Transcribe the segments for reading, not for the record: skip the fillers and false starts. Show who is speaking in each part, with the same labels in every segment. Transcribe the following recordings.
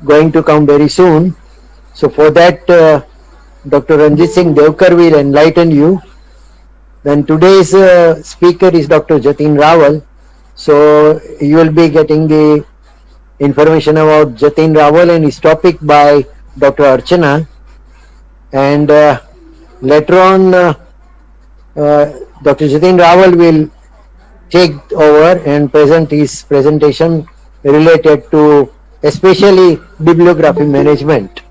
Speaker 1: going to come very soon. So for that, Dr. Ranjit Singh Devkar will enlighten you. Then today's speaker is Dr. Jatin Rawal. So you will be getting the information about Jatin Rawal and his topic by Dr. Archana. And later on, Dr. Jatin Rawal will take over and present his presentation related to especially bibliography management,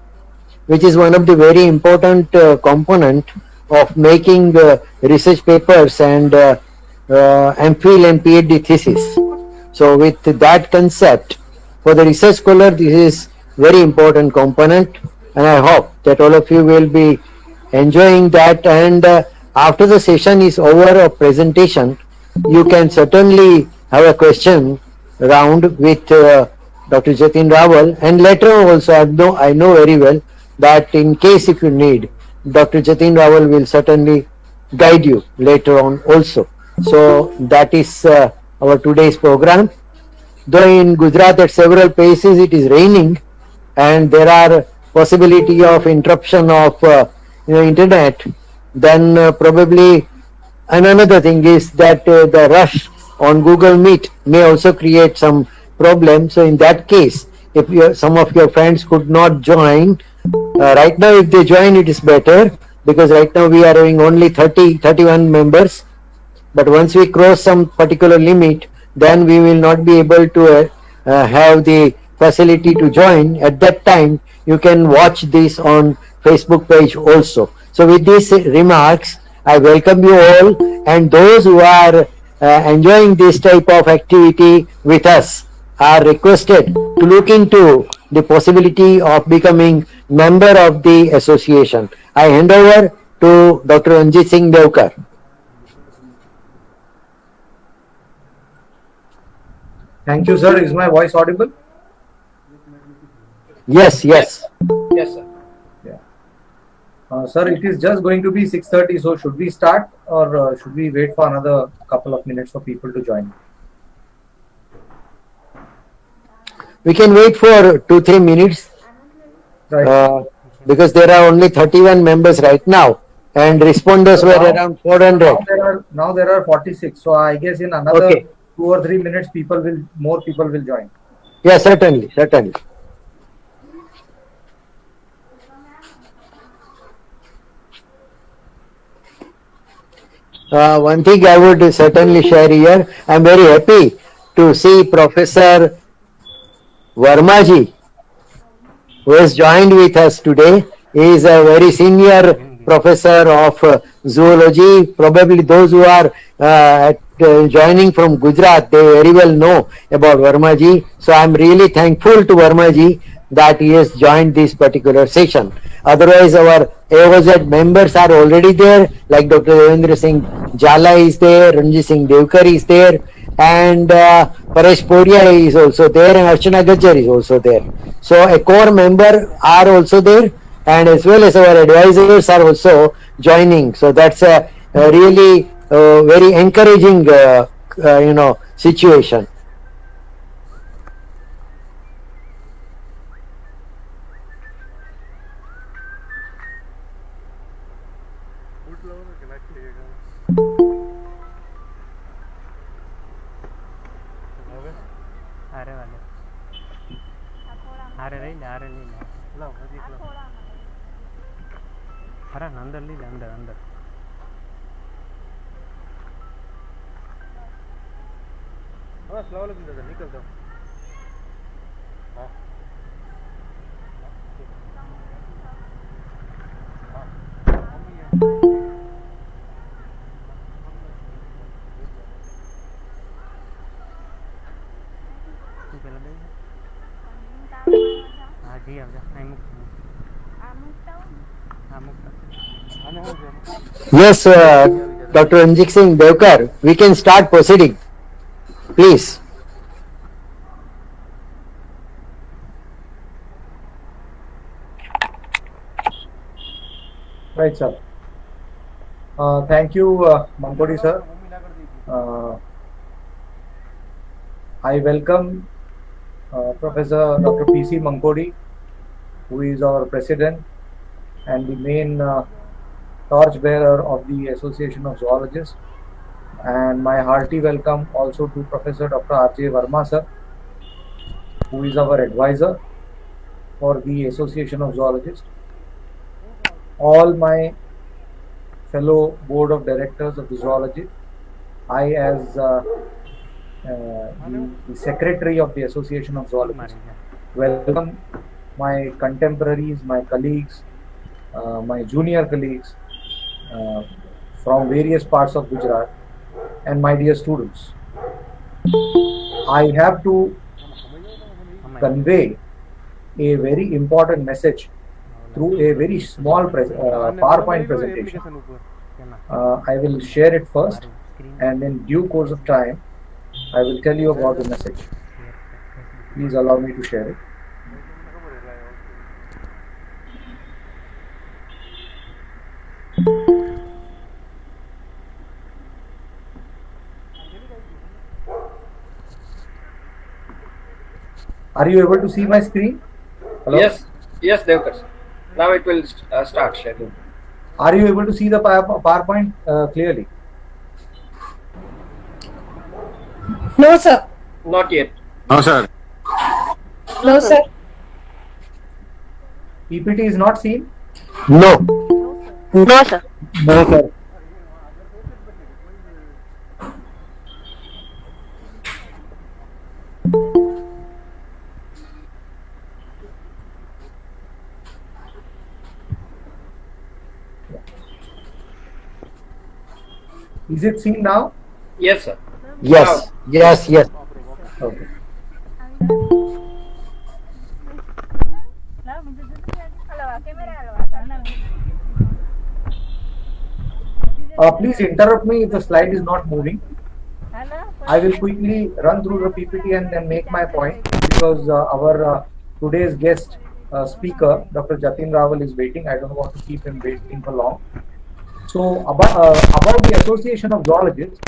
Speaker 1: which is one of the very important component of making research papers and MPhil and PhD thesis. So with that concept, for the research scholar, this is very important component, and I hope that all of you will be enjoying that. And after the session is over of presentation, you can certainly have a question round with Dr. Jatin Rawal, and later on also I know very well that in case if you need, Dr. Jatin Rawal will certainly guide you later on also. So that is our today's program. Though in Gujarat at several places it is raining and there are possibility of interruption of internet, then probably. And another thing is that the rush on Google Meet may also create some problem. So in that case, if some of your friends could not join, right now if they join it is better, because right now we are having only 31 members. But once we cross some particular limit, then we will not be able to have the facility to join. At that time, you can watch this on Facebook page also. So with these remarks, I welcome you all, and those who are enjoying this type of activity with us are requested to look into the possibility of becoming member of the association. I hand over to Dr. Ranjit Singh Devkar.
Speaker 2: Thank you, sir. Is my voice audible?
Speaker 1: Yes, yes.
Speaker 2: Yes, sir. Yeah. Sir, it is just going to be 6:30, so should we start or should we wait for another couple of minutes for people to join?
Speaker 1: We can wait for 2-3 minutes.
Speaker 2: Right.
Speaker 1: Because there are only 31 members right now, and responders were around 400.
Speaker 2: Now there are 46. So I guess in another 2 or 3 minutes, more people will join.
Speaker 1: Yeah, certainly. One thing I would certainly share here, I am very happy to see Professor Vermaji, who has joined with us today. He is a very senior professor of zoology. Probably those who are joining from Gujarat, they very well know about Vermaji. So I am really thankful to Vermaji that he has joined this particular session. Otherwise, our AOZ members are already there, like Dr. Devendra Singh Jala is there, Ranjit Singh Devkar is there, and Paresh Poria is also there, and Archana Gajjar is also there. So a core member are also there, and as well as our advisors are also joining. So that's a really very encouraging situation.
Speaker 3: अंदर slow निकल दो
Speaker 1: Yes, Dr. Ranjit Singh Devkar, we can start proceeding. Please.
Speaker 2: Right, sir. Thank you, Mampodi sir. I welcome Professor Dr. P.C. Mankodi, who is our president and the main torchbearer of the Association of Zoologists. And my hearty welcome also to Professor Dr. R.J. Verma sir, who is our advisor for the Association of Zoologists. All my fellow board of directors of the zoology, I as the secretary of the Association of Zoologists, welcome my contemporaries, my colleagues, my junior colleagues uh, from various parts of Gujarat, and my dear students. I have to convey a very important message through a very small PowerPoint presentation. I will share it first, and in due course of time, I will tell you about the message. Please allow me to share it. Are you able to see my screen? Hello?
Speaker 4: Yes, Devkar. Now it will start sharing.
Speaker 2: Are you able to see the PowerPoint clearly?
Speaker 5: No, sir.
Speaker 4: Not yet.
Speaker 6: No, sir.
Speaker 5: No, sir.
Speaker 2: PPT is not seen?
Speaker 1: No.
Speaker 5: No, sir.
Speaker 1: No, sir.
Speaker 2: Is it seen now?
Speaker 4: Yes, sir.
Speaker 1: Yes, yes, yes.
Speaker 2: Okay. Please interrupt me if the slide is not moving. I will quickly run through the PPT and then make my point, because our today's guest speaker, Dr. Jatin Rawal, is waiting. I don't want to keep him waiting for long. So about the Association of Zoologists,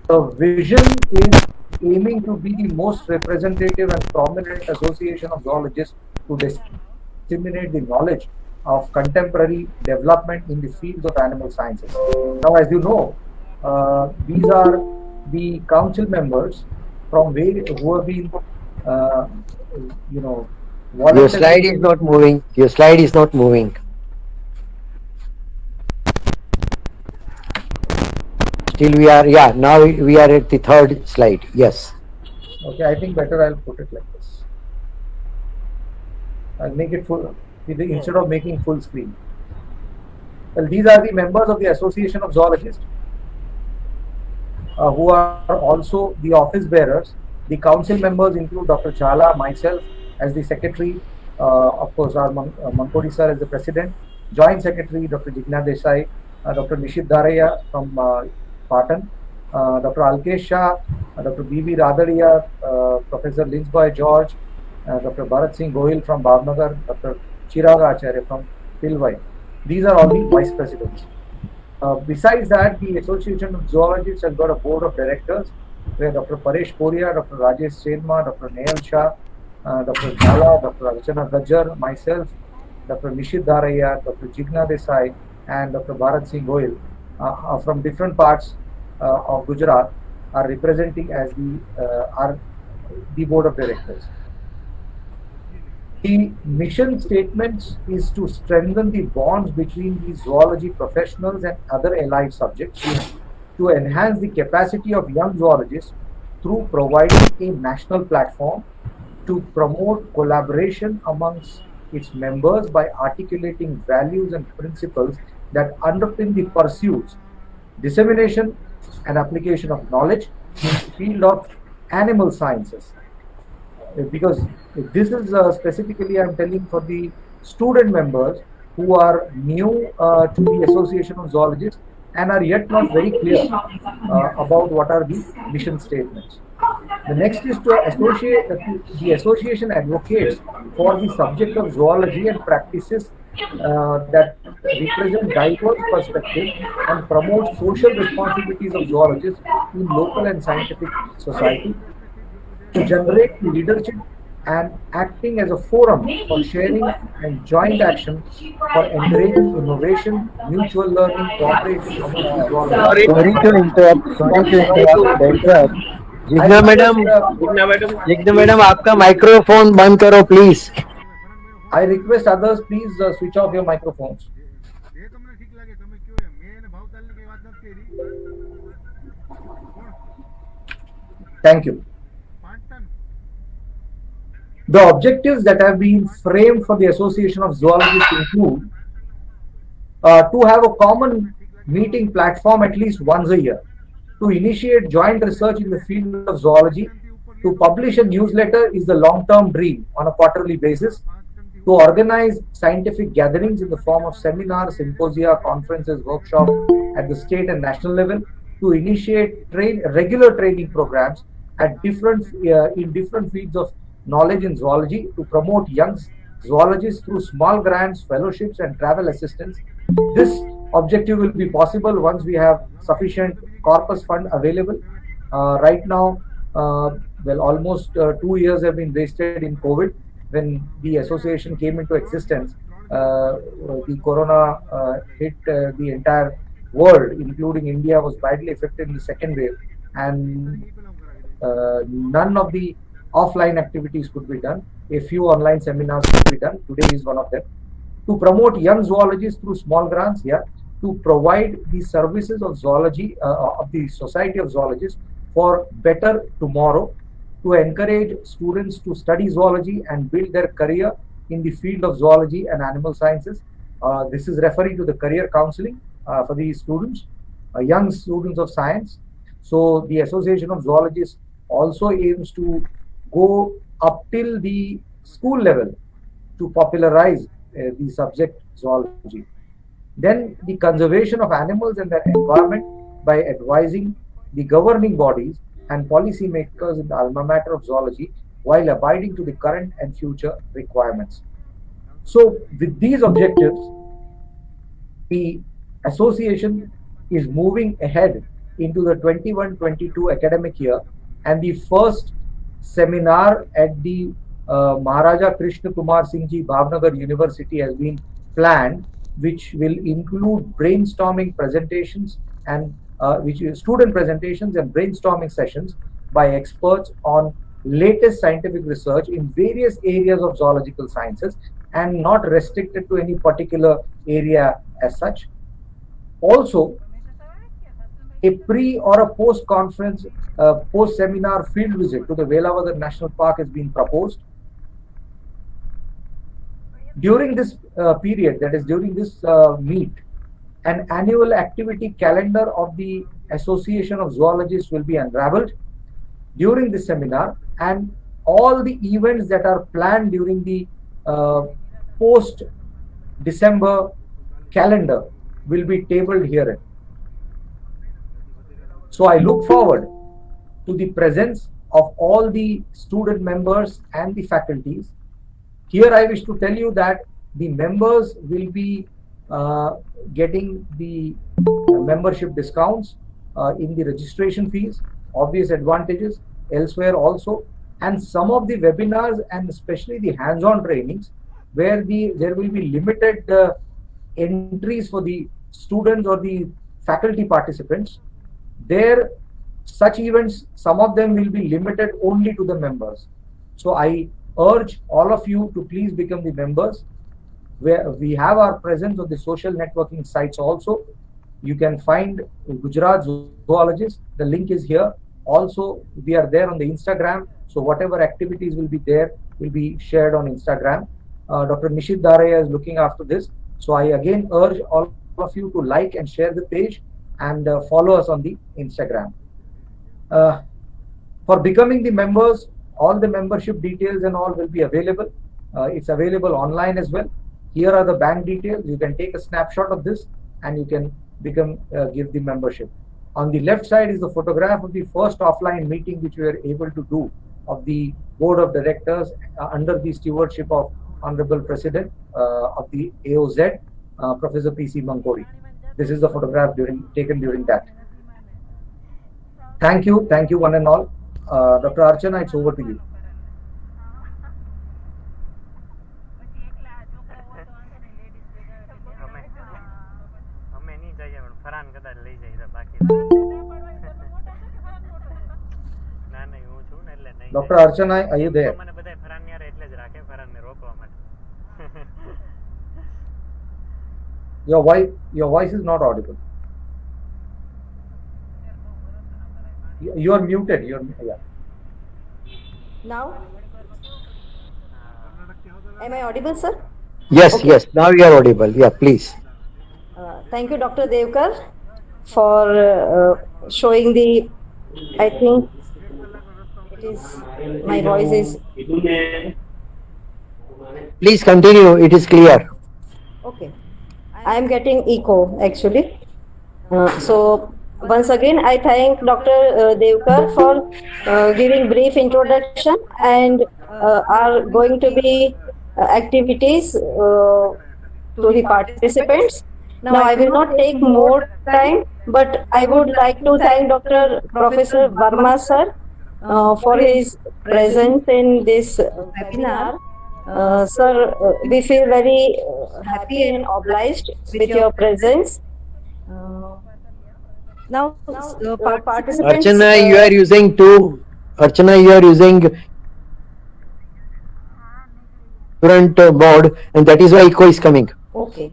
Speaker 2: the vision is aiming to be the most representative and prominent association of zoologists to disseminate the knowledge of contemporary development in the fields of animal sciences. Now, as you know, these are the council members from where who have been,
Speaker 1: Your slide is not moving. Your slide is not moving. Still we are, yeah, now we are at the third slide. Yes.
Speaker 2: Okay, I think better I'll put it like this. I'll make it full, instead of making full screen. Well, these are the members of the Association of Zoologists who are also the office bearers. The council members include Dr. Chala, myself as the secretary, of course our Mankodi sir as the president, joint secretary Dr. Jigna Desai, Dr. Nishit Dharaya from Patan, Dr. Alkesh Shah, Dr. B.B. Radariya, Professor Linsboy George, Dr. Bharat Singh Goyal from Bhavnagar, Dr. Chirag Acharya from Pilwai. These are all the vice presidents. Besides that, the Association of Zoologists has got a board of directors where Dr. Paresh Poria, Dr. Rajesh Senma, Dr. Nehal Shah, Dr. Jhala, Dr. Archana Gajjar, myself, Dr. Nishit Dharaya, Dr. Jigna Desai, and Dr. Bharat Singh Goyal from different parts of Gujarat are representing as the board of directors. The mission statements is to strengthen the bonds between the zoology professionals and other allied subjects, to enhance the capacity of young zoologists through providing a national platform, to promote collaboration amongst its members by articulating values and principles that underpin the pursuits, dissemination and application of knowledge in the field of animal sciences. Because this is specifically I'm telling for the student members who are new to the Association of Zoologists and are yet not very clear about what are the mission statements. The next is to associate the association advocates for the subject of zoology and practices that represent diverse perspectives and promote social responsibilities of zoologists in local and scientific society, to generate leadership and acting as a forum for sharing and joint action for encouraging innovation, mutual learning, cooperation among the zoologists.
Speaker 4: Sorry,
Speaker 1: Sorry to interrupt.
Speaker 2: Sorry,
Speaker 1: Sorry to
Speaker 4: sorry
Speaker 1: interrupt.
Speaker 4: to
Speaker 1: Enter.
Speaker 2: I
Speaker 1: Jigna
Speaker 2: request,
Speaker 1: madam,
Speaker 4: Jigna madam.
Speaker 1: Jigna madam आपका microphone बंद करो please.
Speaker 2: I request others, please switch off your microphones.
Speaker 3: એ તમને ઠીક લાગે તમે કયો એમ મેં એને ભાવ તાલની કઈ વાત નથી કરી કોણ
Speaker 2: Thank you.
Speaker 3: 5 ton
Speaker 2: The objectives that have been framed for the Association of Zoologists include to have a common meeting platform at least once a year, to initiate joint research in the field of zoology, to publish a newsletter is the long-term dream on a quarterly basis, to organize scientific gatherings in the form of seminars, symposia, conferences, workshops at the state and national level, to initiate regular training programs at in different fields of knowledge in zoology, to promote young zoologists through small grants, fellowships, and travel assistance. This objective will be possible once we have sufficient corpus fund available. Right now, well, almost 2 years have been wasted in COVID. When the association came into existence, the corona hit the entire world, including India, was badly affected in the second wave, and none of the offline activities could be done. A few online seminars could be done. Today is one of them. To promote young zoologists through small grants here, to provide the services of zoology, of the Society of Zoologists for better tomorrow, to encourage students to study zoology and build their career in the field of zoology and animal sciences. This is referring to the career counseling for the students, young students of science. So the Association of Zoologists also aims to go up till the school level to popularize the subject zoology. Then the conservation of animals and their environment by advising the governing bodies and policymakers in the alma mater of zoology while abiding to the current and future requirements. So with these objectives, the association is moving ahead into the 21-22 academic year, and the first seminar at the Maharaja Krishna Kumar Singh Ji Bhavnagar University has been planned, which will include brainstorming presentations and which is student presentations and brainstorming sessions by experts on latest scientific research in various areas of zoological sciences and not restricted to any particular area as such. Also, a pre or a post conference, post seminar field visit to the Velavadar National Park has been proposed. During this period, that is during this meet, an annual activity calendar of the Association of Zoologists will be unraveled during this seminar, and all the events that are planned during the post December calendar will be tabled herein. So I look forward to the presence of all the student members and the faculties. Here I wish to tell you that the members will be getting the membership discounts in the registration fees, obvious advantages elsewhere also, and some of the webinars and especially the hands-on trainings where there will be limited entries for the students or the faculty participants. There, such events, some of them will be limited only to the members. So I urge all of you to please become the members. Where we have our presence on the social networking sites also. You can find Gujarat Zoologist. The link is here. Also, we are there on the Instagram. So whatever activities will be there will be shared on Instagram. Dr. Nishit Daraya is looking after this. So I again urge all of you to like and share the page and follow us on the Instagram. For becoming the members, all the membership details and all will be available. It's available online as well. Here are the bank details. You can take a snapshot of this and you can give the membership. On the left side is the photograph of the first offline meeting which we were able to do of the board of directors under the stewardship of Honorable President of the AOZ, Professor P.C. Mankori. This is the photograph taken during that. Thank you one and all. Dr. Archana, it's over to you.
Speaker 6: બધા લઈ જાય છે બાકી ના નહીં હું છું ને એટલે નહીં
Speaker 2: Dr. Archana, are you there?
Speaker 6: મને બધા ફરાનિયાર એટલે જ રાખે ફરાનને રોકવા માટે
Speaker 2: Your voice is not audible. You are muted. Yeah.
Speaker 7: Now, am I audible, sir?
Speaker 1: Yes,
Speaker 7: Okay.
Speaker 1: yes. Now you are audible. Yeah, please.
Speaker 7: Thank you, Dr. Devkar, for showing the. I think it is my voice is
Speaker 1: Please continue. It is clear.
Speaker 7: okay. I am getting echo actually. So once again, I thank Dr. Devkar for giving brief introduction and are going to be activities to the participants. Now I will not take more time, but I would like to thank Dr. Professor Verma sir for his presence in this webinar. Sir, we feel very happy and obliged with your presence. Now, participants.
Speaker 1: Archana, you are using different mode, and that is why echo is coming.
Speaker 7: Okay,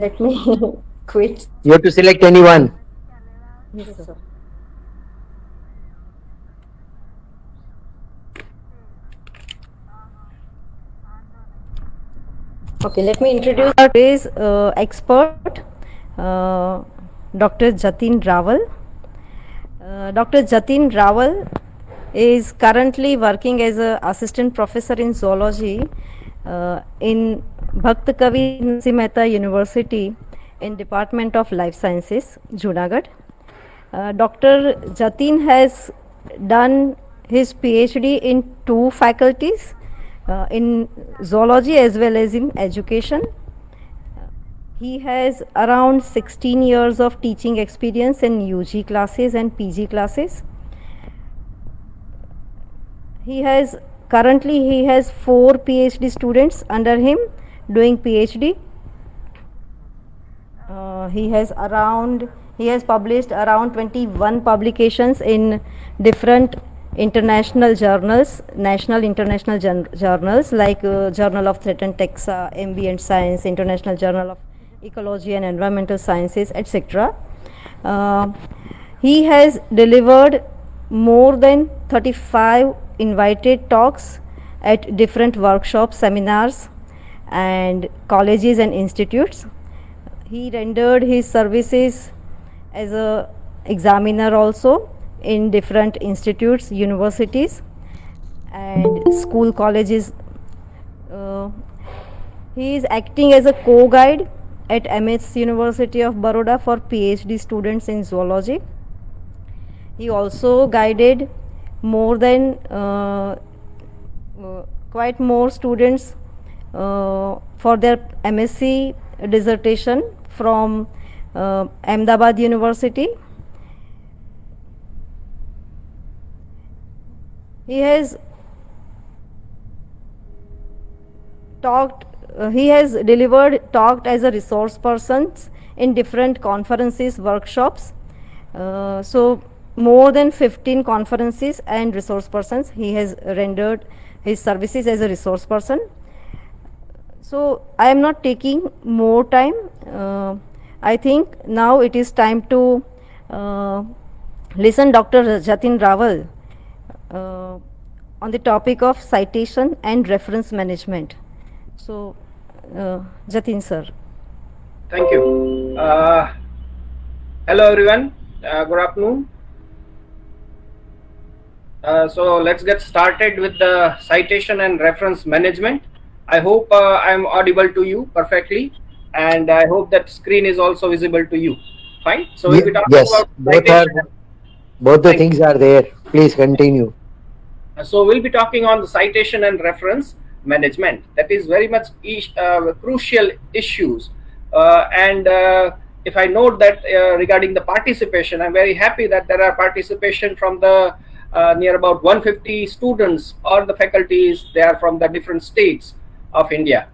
Speaker 7: let me quit.
Speaker 1: You have to select anyone.
Speaker 7: Yes, sir. Okay, let me introduce today's expert, Dr. Jatin Rawal. Dr. Jatin Rawal is currently working as an assistant professor in zoology in Bhakt Kavi Narasimha Mehta University in Department of Life Sciences, Junagadh. Dr. Jatin has done his PhD in 2 faculties, in zoology as well as in education. He has around 16 years of teaching experience in UG classes and PG classes. Currently he has 4 PhD students under him doing PhD. He has published around 21 publications in different international journals, national international journals like Journal of Threatened Taxa, Ambient Science, International Journal of Ecology and Environmental Sciences, etc. He has delivered more than 35 invited talks at different workshops, seminars and colleges and institutes. He rendered his services as a examiner also in different institutes, universities and school colleges. He is acting as a co-guide at MS University of Baroda for PhD students in zoology. He also guided more than quite more students for their MSc dissertation from Ahmedabad University. He has talked as a resource person in different conferences, workshops. So more than 15 conferences and resource persons he has rendered his services as a resource person. So I am not taking more time. I think now it is time to listen Dr. Jatin Rawal on the topic of citation and reference management. So Jatin sir.
Speaker 4: Thank you. Hello everyone. Good afternoon. So let's get started with the citation and reference management. I hope I'm audible to you perfectly, and I hope that screen is also visible to you. Fine. So we'll be talking
Speaker 1: Yes,
Speaker 4: about
Speaker 1: both the things are there. Please continue.
Speaker 4: So we'll be talking on the citation and reference management. That is very much crucial issues. And if I note that regarding the participation, I'm very happy that there are participation from the near about 150 students or the faculties. They are from the different states of India.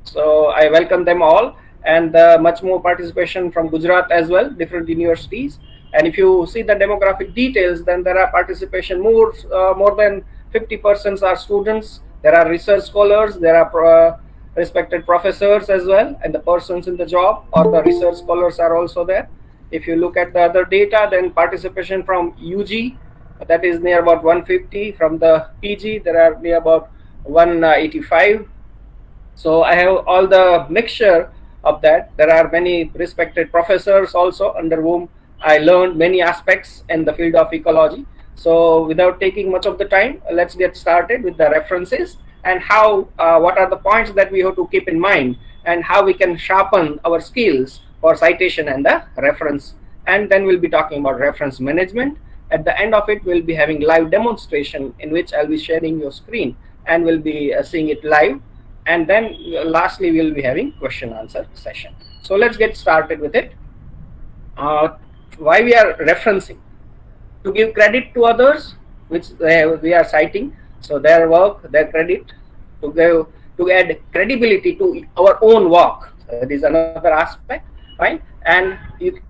Speaker 4: So I welcome them all. and much more participation from Gujarat as well, different universities. And if you see the demographic details, then there are participation more than 50% are students. There are research scholars, there are respected professors as well, and the persons in the job or the research scholars are also there. If you look at the other data, then participation from UG, that is near about 150. From the PG, there are near about 185. So I have all the mixture of that. There are many respected professors also under whom I learned many aspects in the field of ecology. So without taking much of the time, let's get started with the references and how, what are the points that we have to keep in mind and how we can sharpen our skills for citation and the reference. And then we'll be talking about reference management. At the end of it, we'll be having live demonstration in which I'll be sharing your screen and we'll be seeing it live. And then lastly, we'll be having question answer session. So let's get started with it. Why we are referencing? To give credit to others, which we are citing. So their work, their credit, to add credibility to our own work. That is another aspect, right? And you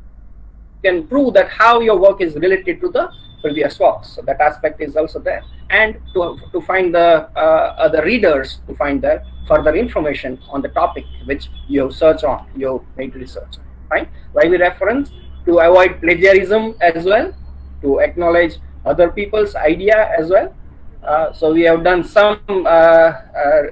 Speaker 4: can prove that how your work is related to the previous works. So that aspect is also there. And to find the other readers, to find the further information on the topic which you search on, you made research, right? Why we reference? To avoid plagiarism as well, to acknowledge other people's idea as well. So we have done some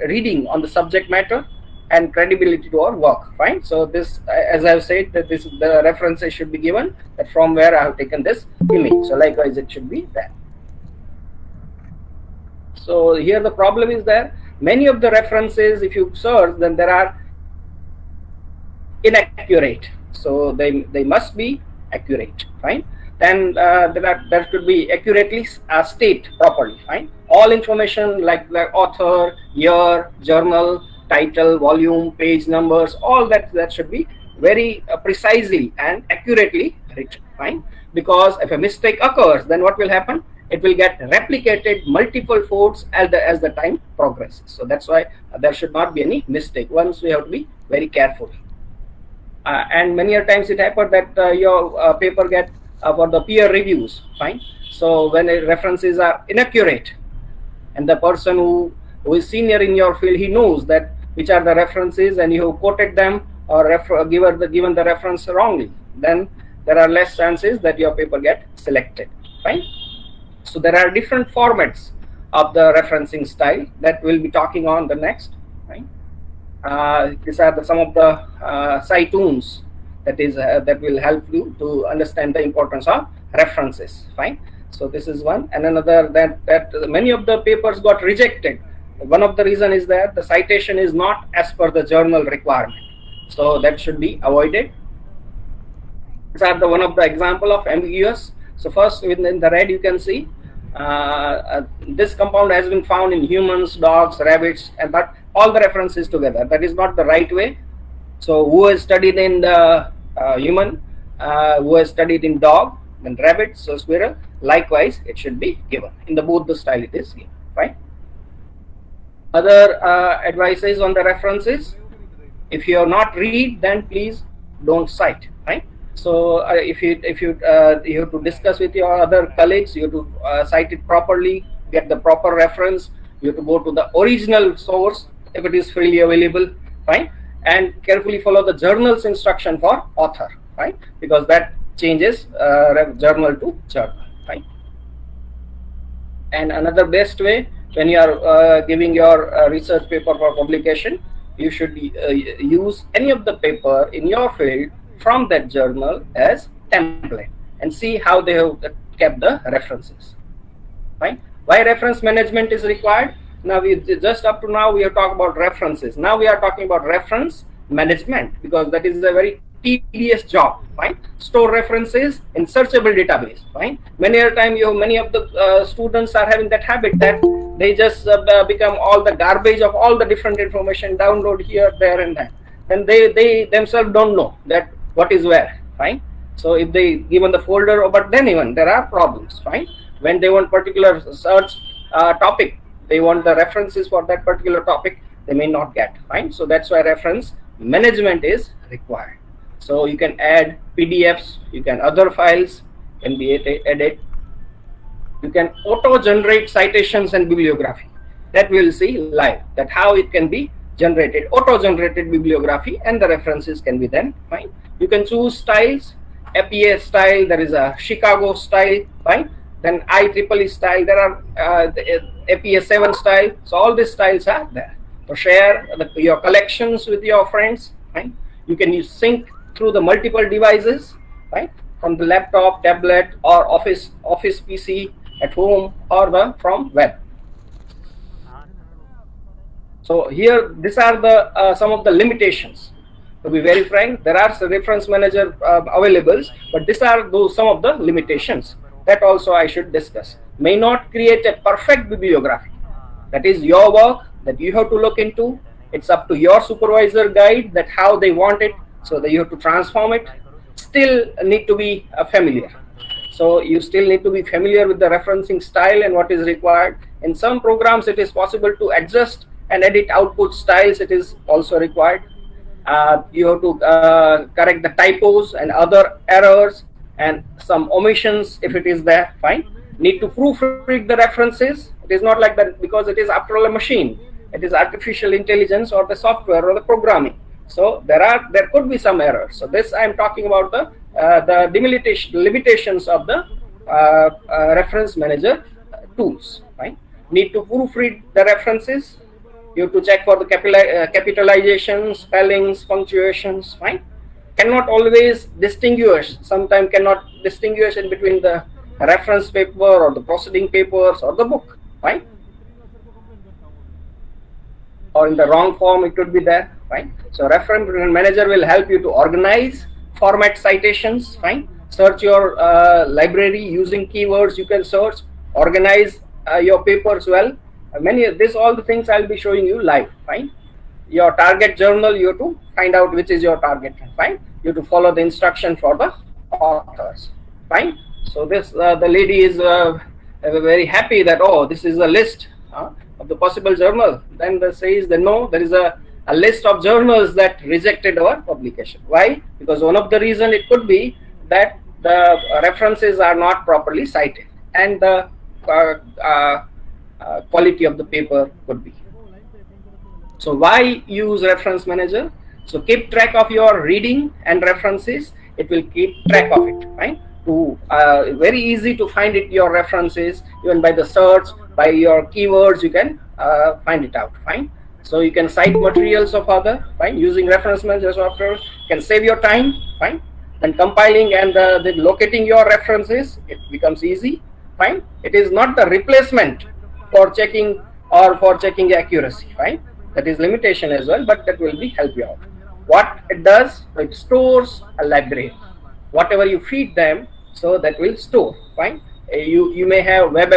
Speaker 4: reading on the subject matter and credibility to our work, right? So this, as I have said, that this the references should be given that from where I have taken this image. So likewise, it should be there. So here the problem is there. Many of the references, if you search, then there are inaccurate. So they must be accurate, right? Then that should be accurately state properly, right? All information like the author, year, journal, title, volume, page numbers, all that should be very precisely and accurately written, right? Because if a mistake occurs, then what will happen? It will get replicated multiple folds as the time progresses. So that's why there should not be any mistake. Once we have to be very careful. And many a times it happens that your paper get for the peer reviews, fine. So when references are inaccurate, and the person who is senior in your field, he knows that which are the references, and you have quoted them or given the reference wrongly, then there are less chances that your paper get selected, fine. So there are different formats of the referencing style that we'll be talking on the next, right? These are some of the Citatoons that will help you to understand the importance of references, fine. So this is one, and another that many of the papers got rejected. One of the reason is that the citation is not as per the journal requirement, so that should be avoided. These are the one of the example of ambiguous. So first, in the red, you can see this compound has been found in humans, dogs, rabbits, and but all the references together. That is not the right way. So who has studied in the human, who has studied in dog, then rabbit, so squirrel. Likewise, it should be given in the both the style. It is given, right? Other advices on the references. If you have not read, then please don't cite, right? So if you have to discuss with your other colleagues, you have to cite it properly, get the proper reference. You have to go to the original source if it is freely available, right? And carefully follow the journal's instruction for author, right? Because that changes journal to journal, right? And another best way, when you are giving your research paper for publication, you should use any of the paper in your field from that journal as template and see how they have kept the references, right? Why reference management is required? Now just up to now we have talked about references. Now we are talking about reference management, because that is a very tedious job, right? Store references in searchable database, right? Many of the students are having that habit that they just become all the garbage of all the different information, download here, there, and there, and they themselves don't know that what is where, right? So if they given the folder, but then even there are problems, right? When they want particular search topic, they want the references for that particular topic, they may not get, right? So that's why reference management is required. So you can add PDFs, you can other files can be added. You can auto-generate citations and bibliography. That we will see live, that how it can be generated, auto-generated bibliography, and the references can be then fine. You can choose styles, APA style, there is a Chicago style, fine. Then IEEE style, there are the APA 7 style. So all these styles are there. So share your collections with your friends, fine. You can use sync through the multiple devices, right? From the laptop, tablet, or office PC at home, or from web. So here, these are the some of the limitations. To be very frank, there are reference manager available, but these are some of the limitations that also I should discuss. May not create a perfect bibliography. That is your work that you have to look into. It's up to your supervisor guide that how they want it, so that you have to transform it. Still need to be familiar. So you still need to be familiar with the referencing style and what is required. In some programs, it is possible to adjust and edit output styles. It is also required. You have to correct the typos and other errors and some omissions if it is there, fine. Need to proofread the references. It is not like that, because it is after all a machine. It is artificial intelligence or the software or the programming. So there could be some errors. So this I am talking about the limitations of the reference manager tools, right? Need to proofread the references. You have to check for the capitalization, spellings, punctuations, fine. Cannot always distinguish, sometimes cannot distinguish in between the reference paper or the proceeding papers or the book, fine. Or in the wrong form it could be there, fine. So reference manager will help you to organize, format citations, fine. Search your library using keywords. You can search, organize your papers well. All the things I'll be showing you live, fine. Your target journal, you have to find out which is your target, fine. You have to follow the instruction for the authors, fine. So this the lady is very happy that, oh, this is a list of the possible journal. Then says that no, there is a list of journals that rejected our publication. Why? Because one of the reason it could be that the references are not properly cited, and the quality of the paper could be. So why use reference manager? So keep track of your reading and references. It will keep track of it, right? To very easy to find it, your references, even by the search, by your keywords, you can find it out, fine. So you can cite materials of other, fine, using reference manager software. Can save your time, fine. And compiling and then locating your references, it becomes easy, fine. It is not the replacement for checking or for checking accuracy, fine. That is limitation as well, but that will be help you out. What it does, it stores a library. Whatever you feed them, so that will store, fine. You may have web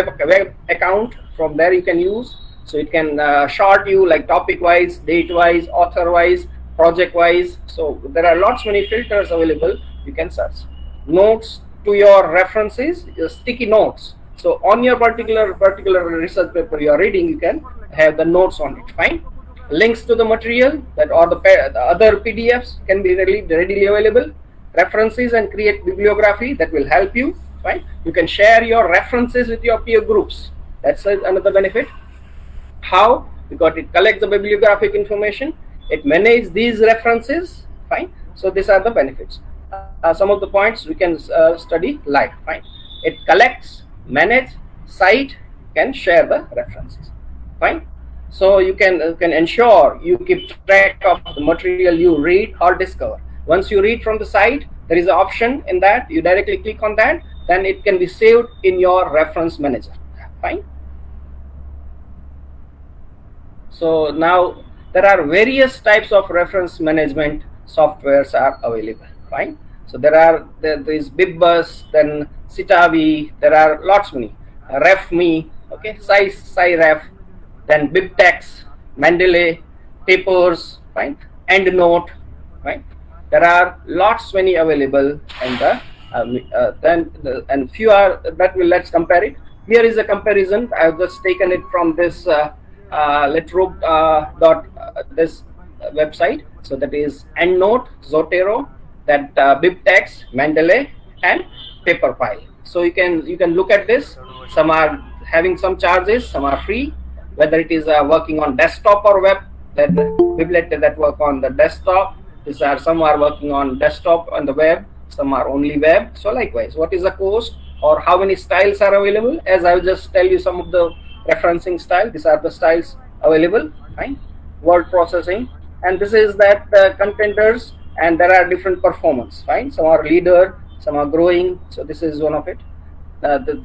Speaker 4: account, from there you can use. So it can sort you like topic wise, date wise, author wise, project wise. So there are lots many filters available. You can search. Notes to your references, your sticky notes. So on your particular research paper you are reading, you can have the notes on it, fine. Links to the material that or the other PDFs can be readily available. References and create bibliography that will help you, fine. You can share your references with your peer groups. That's another benefit. How? Because it collects the bibliographic information, it manages these references, fine. So these are the benefits. Some of the points we can study live, fine. It collects, manage, cite, can share the references, fine. So you can ensure you keep track of the material you read or discover. Once you read from the site, there is an option in that you directly click on that, then it can be saved in your reference manager, fine. So now there are various types of reference management softwares are available, fine. So there is BibBus, then Citavi, there are lots many, RefMe, okay, SciRef, then BibTeX, Mendeley, Papers, fine, EndNote, right. There are lots many available, and and few are that will let's compare it. Here is a comparison. I have just taken it from this this website. So that is EndNote, Zotero, that BibTeX, Mendeley, and Paperpile. So you can look at this. Some are having some charges, some are free. Whether it is working on desktop or web, that biblet that work on the desktop. These are some are working on desktop on the web, some are only web. So likewise, what is the cost or how many styles are available? As I will just tell you some of the referencing style. These are the styles available, right? Word processing, and this is that contenders, and there are different performance, right? Some are leader, some are growing. So this is one of it.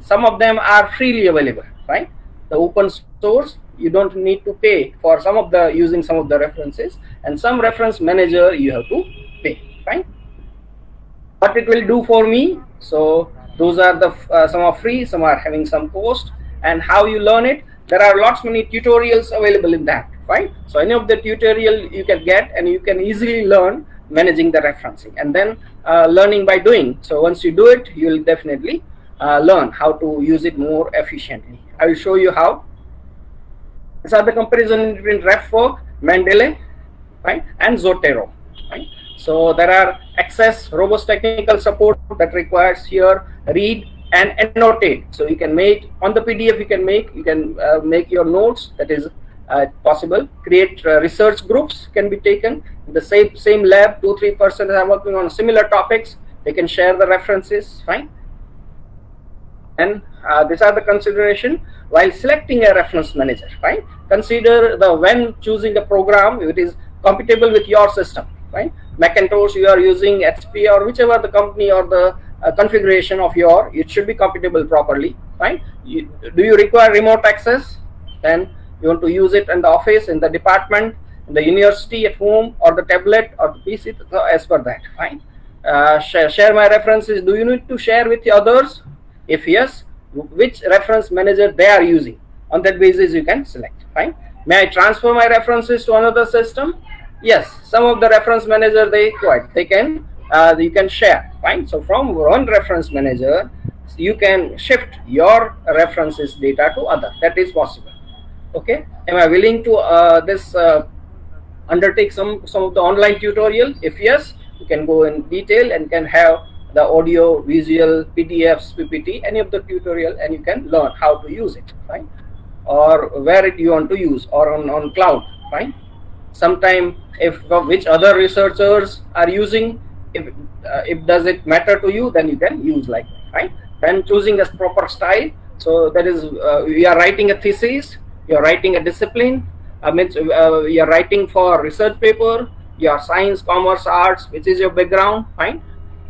Speaker 4: Some of them are freely available, right? The open source, you don't need to pay for some of the using some of the references, and some reference manager you have to pay, right? What it will do for me. So those are the some are free, some are having some cost. And how you learn it, there are lots many tutorials available in that, right? So any of the tutorial you can get, and you can easily learn managing the referencing, and then learning by doing. So once you do it, you will definitely learn how to use it more efficiently. I will show you how. These are the comparison between RefWork, Mendeley, right, and Zotero, right? So there are access, robust technical support that requires here read and annotate. So you can make on the PDF. You can make your notes. That is possible. Create research groups can be taken. The same lab, 2-3 persons are working on similar topics. They can share the references, fine. And these are the consideration while selecting a reference manager, right? Consider the when choosing a program, it is compatible with your system, right? Macintosh you are using, HP or whichever the company or the configuration of your, it should be compatible properly, right? Do you require remote access? Then you want to use it in the office, in the department, in the university, at home, or the tablet or the PC, so as per that, fine. Share my references. Do you need to share with the others? If yes, which reference manager they are using? On that basis you can select, fine. May I transfer my references to another system? Yes, some of the reference manager they can you can share, fine. So from one reference manager you can shift your references data to other. That is possible. Okay, am I willing to undertake some of the online tutorial? If yes, you can go in detail and can have the audio, visual, PDFs, PPT, any of the tutorial, and you can learn how to use it, fine. Or where you want to use, or on cloud, fine. Sometime if which other researchers are using, if does it matter to you, then you can use like that, fine. Then choosing a proper style. So that is we are writing a thesis, you are writing a discipline, you are writing for research paper, your science, commerce, arts, which is your background, fine.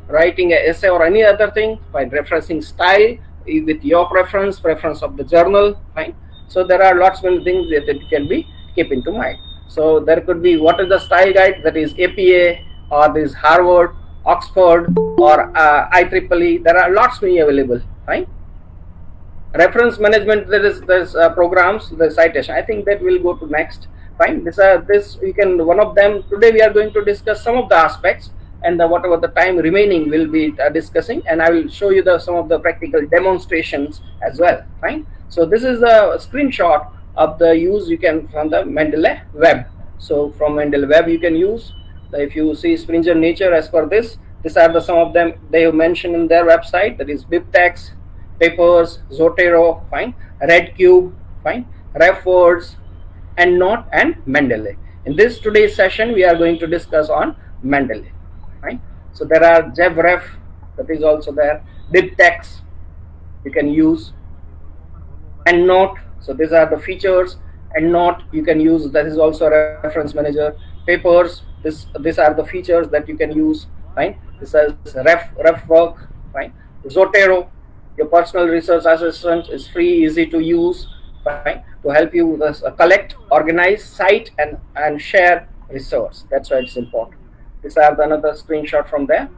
Speaker 4: Writing an essay or any other thing, fine. Referencing style with your preference of the journal, fine. So there are lots of things that can be keep into mind. So there could be what is the style guide, that is APA or this Harvard, Oxford, or IEEE. There are lots many available, right? Reference management, there's programs, the citation. I think that will go to next, fine. This you can, one of them today we are going to discuss some of the aspects, and whatever the time remaining will be discussing, and I will show you some of the practical demonstrations as well, fine. So this is a screenshot of the use you can from the Mendeley web. So from Mendeley web you can use, if you see Springer Nature as per this, these are some of them they have mentioned in their website, that is BibTeX, Papers, Zotero, fine, Redcube, fine, RefWords, EndNote, and Mendeley. In this today's session we are going to discuss on Mendeley, right? So there are JebRef, that is also there, BibTeX you can use, EndNote. So these are the features. EndNote you can use, that is also a reference manager. Papers, these are the features that you can use, fine. This is RefWork, fine. Zotero, your personal research assistant, is free, easy to use, fine, to help you collect, organize, cite, and share research. That's why it's important. These are another screenshot from there.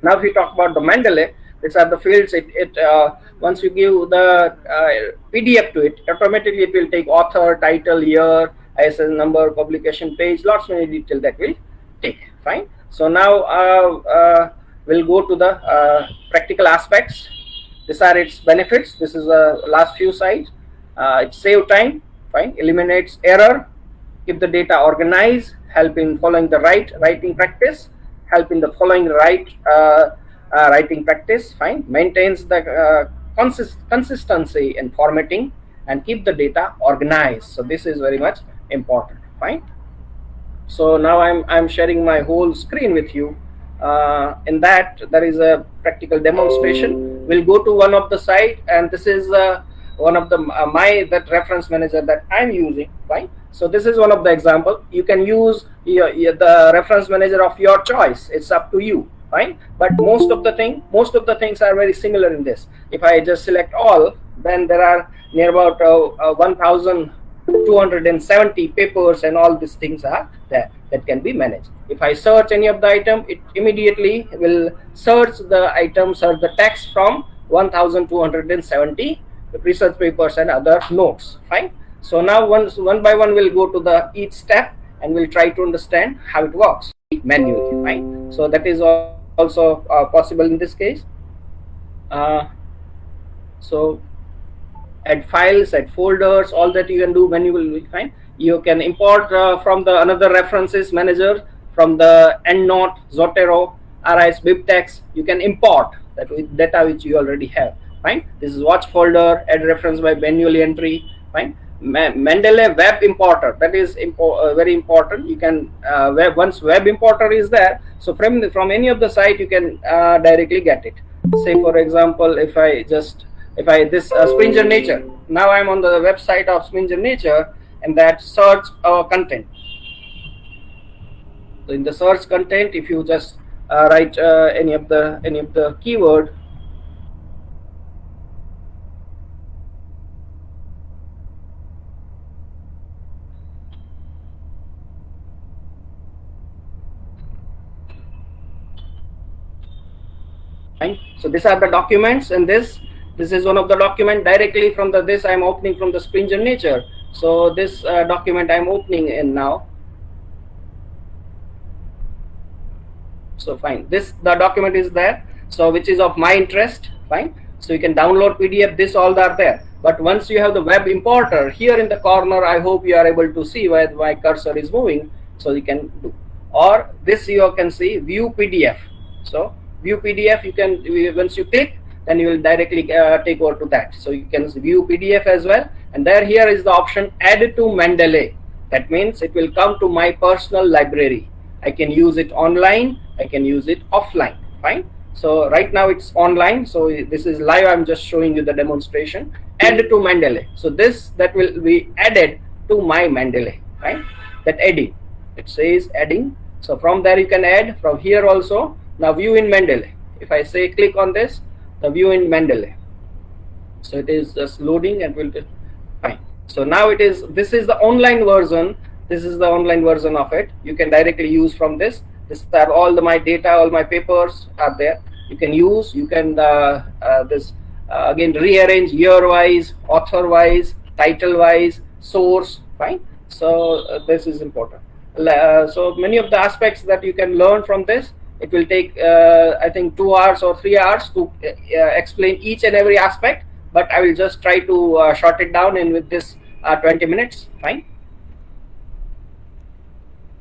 Speaker 4: Now if we talk about the Mendeley, these are the fields. Once you give the PDF to it, automatically it will take author, title, year, ISSN number, publication page, lots many detail that will take, fine. So now we'll go to the practical aspects. These are its benefits. This is the last few slides. It saves time, fine, eliminates error, keep the data organized, help in following the right writing practice, help in the following right writing practice, fine, maintains the consistency in formatting, and keep the data organized. So this is very much important, fine. So now I'm sharing my whole screen with you. In that there is a practical demonstration. We'll go to one of the site, and this is one of the that reference manager that I'm using, fine. So this is one of the example. You can use the reference manager of your choice. It's up to you, fine. But most of the things are very similar in this. If I just select all, then there are near about 1270 papers, and all these things are there that can be managed. If I search any of the item, it immediately will search the item, search the text from 1270 research papers and other notes, fine. So now one by one we'll go to the each step, and we'll try to understand how it works manually, fine. So that is also possible in this case. So add files, add folders, all that you can do manually, fine. You can import from the another references manager, from the EndNote, Zotero, RIS, BibTeX. You can import that with data which you already have, fine. This is watch folder, add reference by manually entry, fine. Mendeley web importer, that is very important. You can once web importer is there, so from any of the site you can directly get it. Say for example, if I this Springer Nature, now I'm on the website of Springer Nature, and that search content. So in the search content, if you just write any of the keyword, fine. So these are the documents, and this is one of the document directly from this I'm opening from the Springer Nature. So this document I'm opening in now. So fine, the document is there, so which is of my interest, fine. So you can download PDF, this all are there. But once you have the web importer, here in the corner, I hope you are able to see where my cursor is moving, so you can do. Or this you can see view PDF. So view PDF, you can, once you click, then you will directly take over to that. So you can view PDF as well, and here is the option add to Mendeley. That means it will come to my personal library. I can use it online, I can use it offline, fine. So right now it's online, so this is live, I'm just showing you the demonstration. Add to Mendeley. So that will be added to my Mendeley, fine. That adding, it says adding. So from there you can add, from here also. Now view in Mendeley. If I say click on this, the view in Mendeley. So it is just loading and will fine. So now this is the online version. This is the online version of it. You can directly use from this. This are all my data, all my papers are there. You can use, you can again rearrange year wise, author wise, title wise, source, fine. So this is important. So many of the aspects that you can learn from this. It will take I think 2 hours or 3 hours to explain each and every aspect, but I will just try to short it down in with this 20 minutes, fine.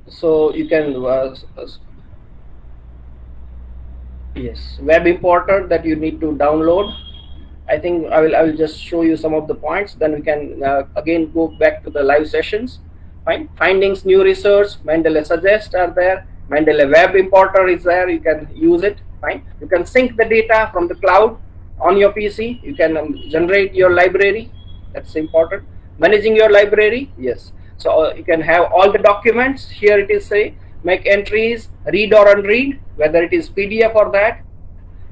Speaker 4: So you can yes, web importer that you need to download. I think I will just show you some of the points, then we can again go back to the live sessions, fine. Findings, new research, Mendeley suggest are there. Mendeley web importer is there, you can use it, fine. You can sync the data from the cloud on your PC. You can generate your library, that's important. Managing your library, yes. So you can have all the documents. Here it is say make entries, read or unread, whether it is PDF or that.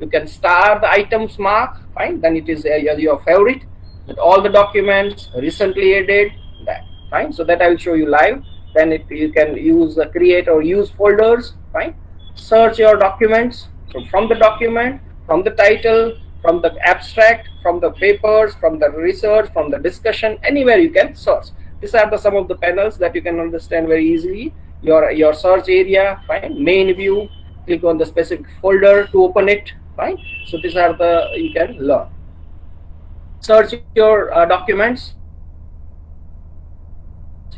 Speaker 4: You can star the items mark, fine. Then it is your favorite. But all the documents recently added, that, fine. So that I will show you live. Then you can use create or use folders, fine. Search your documents. So from the document, from the title, from the abstract, from the papers, from the research, from the discussion, anywhere you can search. These are some of the panels that you can understand very easily. Your search area, fine. Main view, click on the specific folder to open it, fine. So these are you can learn. Search your documents.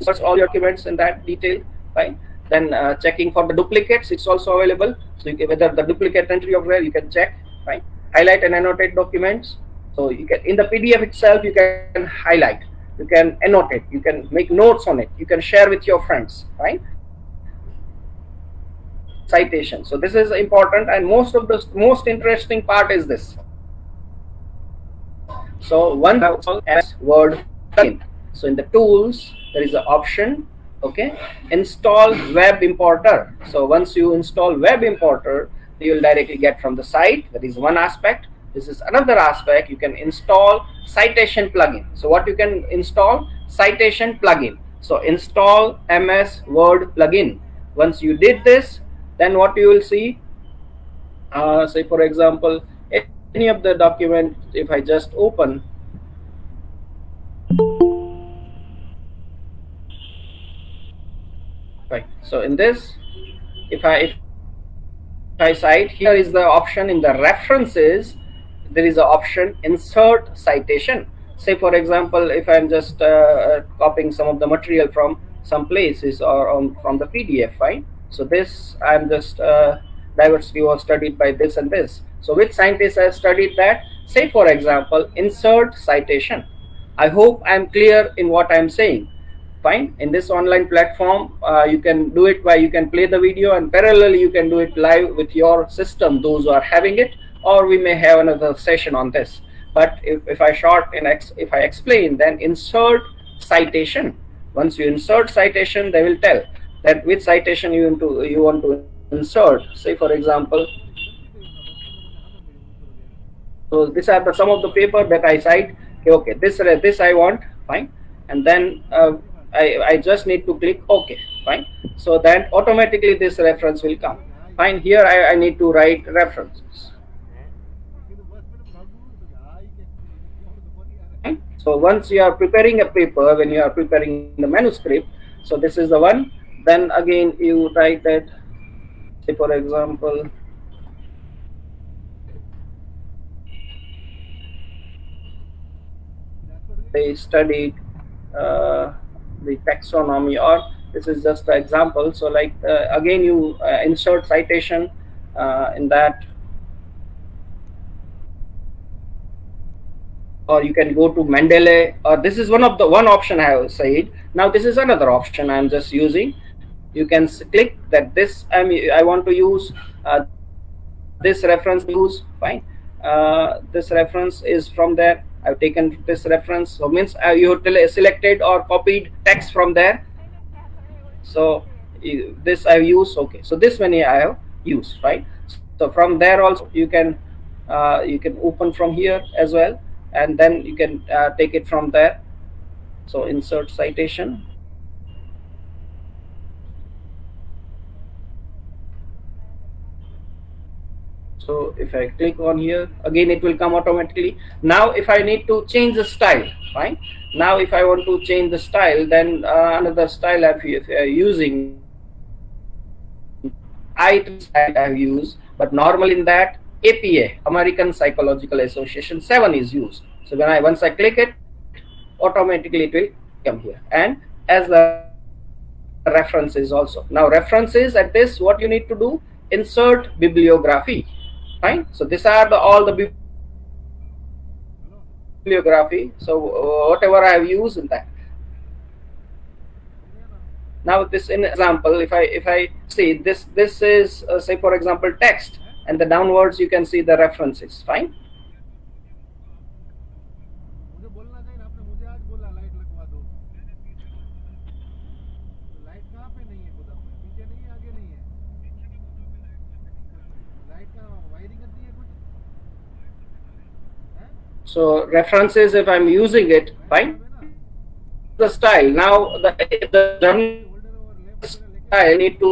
Speaker 4: Search all your documents in that detail, fine. Then checking for the duplicates, it's also available. So whether the duplicate entry of where you can check, fine. Highlight and annotate documents. So you can, in the PDF itself, you can highlight, you can annotate, you can make notes on it, you can share with your friends, right? Citation. So this is important, and most of the most interesting part is this. So one as word plugin. So in the tools there is an option, okay, install web importer. So once you install web importer, you will directly get from the site. That is one aspect. This is another aspect. You can install citation plugin. So what you can install? Citation plugin. So install MS Word plugin. Once you did this, then what you will see, say for example, any of the document, if I just open, right, so in this, if I cite, here is the option in the references, there is an option insert citation. Say for example, if I'm just copying some of the material from some places or from the PDF, fine. So this I'm just diversity was studied by this and this. So which scientist has studied that? Say for example, insert citation. I hope I'm clear in what I'm saying. Fine. In this online platform, you can do it by, you can play the video and parallelly you can do it live with your system, those who are having it, or we may have another session on this. But if I short and if I explain, then insert citation. Once you insert citation, they will tell that which citation you want to insert. Say for example, so these are some of the paper that I cite. Okay, this I want, fine, and then I just need to click OK, fine. So then automatically this reference will come, fine. Here I need to write references. Fine. So once you are preparing a paper, when you are preparing the manuscript, so this is the one. Then again you write that, say for example, they studied the taxonomy, or this is just the example. So like again you insert citation in that, or you can go to Mendeley, or this is one option I have said. Now this is another option I'm just using. You can click that this I want to use this reference, use, fine. This reference is from there. I've taken this reference, so means you have selected or copied text from there. So this I use, okay. So this many I have used, right? So from there also you can open from here as well, and then you can take it from there. So insert citation. So if I click on here, again it will come automatically. Now if I need to change the style, fine. Now if I want to change the style, then another style I'm using, I have used, but normally in that APA, American Psychological Association 7 is used. So when once I click it, automatically it will come here, and as the references also. Now references, at this what you need to do, insert bibliography, fine. So these are all the bibliography. So whatever I have used in that. Now this in example, if I see this is say for example text, and the downwards you can see the references, fine.
Speaker 3: मुझे बोलना चाहिए ना आपने, मुझे आज बोला light लगवा दो, लाइट कहाँ पे नहीं है गोदाम में, पीछे नहीं है, आगे नहीं है, लाइट का वायरिंग करती है कुछ है?
Speaker 4: So references, if I'm using it, fine. The style, now the style need to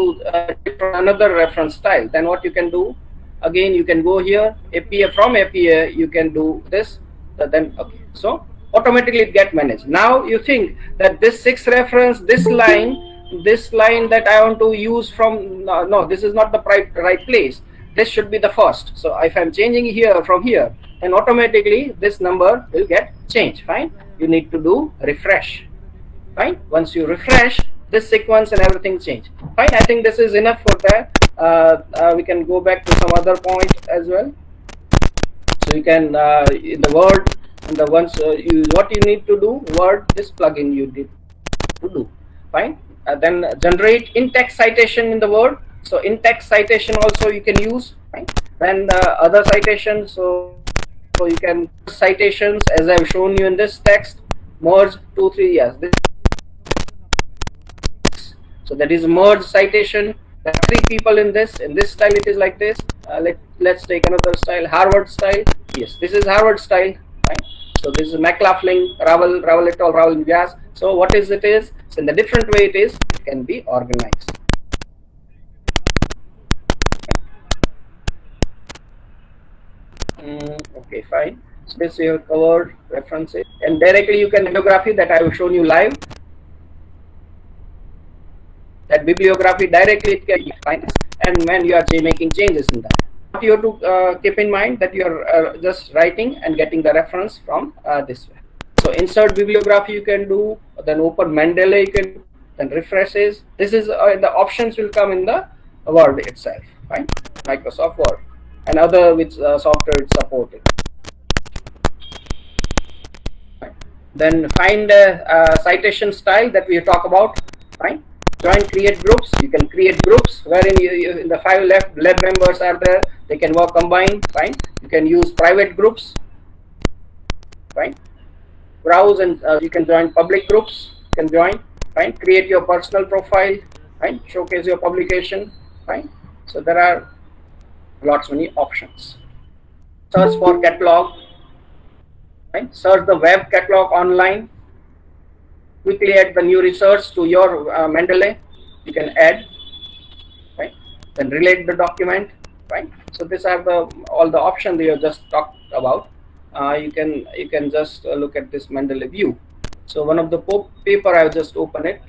Speaker 4: another reference style. Then what you can do, again you can go here, APA, from APA you can do this, then okay, so automatically it get managed. Now you think that this 6 reference, this line that I want to use from, no, this is not the right place, this should be the first. So if I'm changing here from here, then automatically this number will get changed, fine. You need to do refresh, fine. Once you refresh, this sequence and everything change. Fine, I think this is enough for that. We can go back to some other point as well. So you can in the Word, and the ones you what you need to do, Word, this plugin you need to do. Fine. Then generate in-text citation in the Word. So in-text citation also you can use. Fine. Then other citations. So you can citations as I've shown you in this text. Merge 2, 3 years. So that is merge citation. There are 3 people in this. In this style, it is like this. Let's take another style, Harvard style. Yes, this is Harvard style. Right? So this is McLaughlin, Ravel et al., Ravel and Vyas. So what is it is? So in the different way it is, it can be organized. Okay, fine. So this you have covered references, and directly you can bibliography that I have shown you live. That bibliography directly it can be fine, and when you are making changes in that, what you have to keep in mind that you are just writing and getting the reference from this way. So insert bibliography you can do, then open Mendeley you can do, then refreshes. This is the options will come in the Word itself. Fine, Microsoft Word and other which software is supported. Fine. Then find a citation style that we talk about. Fine. Join create groups. You can create groups wherein you in the 5 lab members are there. They can work combined. Fine. You can use private groups. Fine. Browse and you can join public groups. You can join. Fine. Create your personal profile. Fine. Showcase your publication. Fine. So there are lots many options. Search for catalog. Fine. Search the web catalog online. Quickly add the new research to your Mendeley. You can add, right? Then relate the document, right? So these are all the options we have just talked about. You can just look at this Mendeley view. So one of the paper I have just opened it.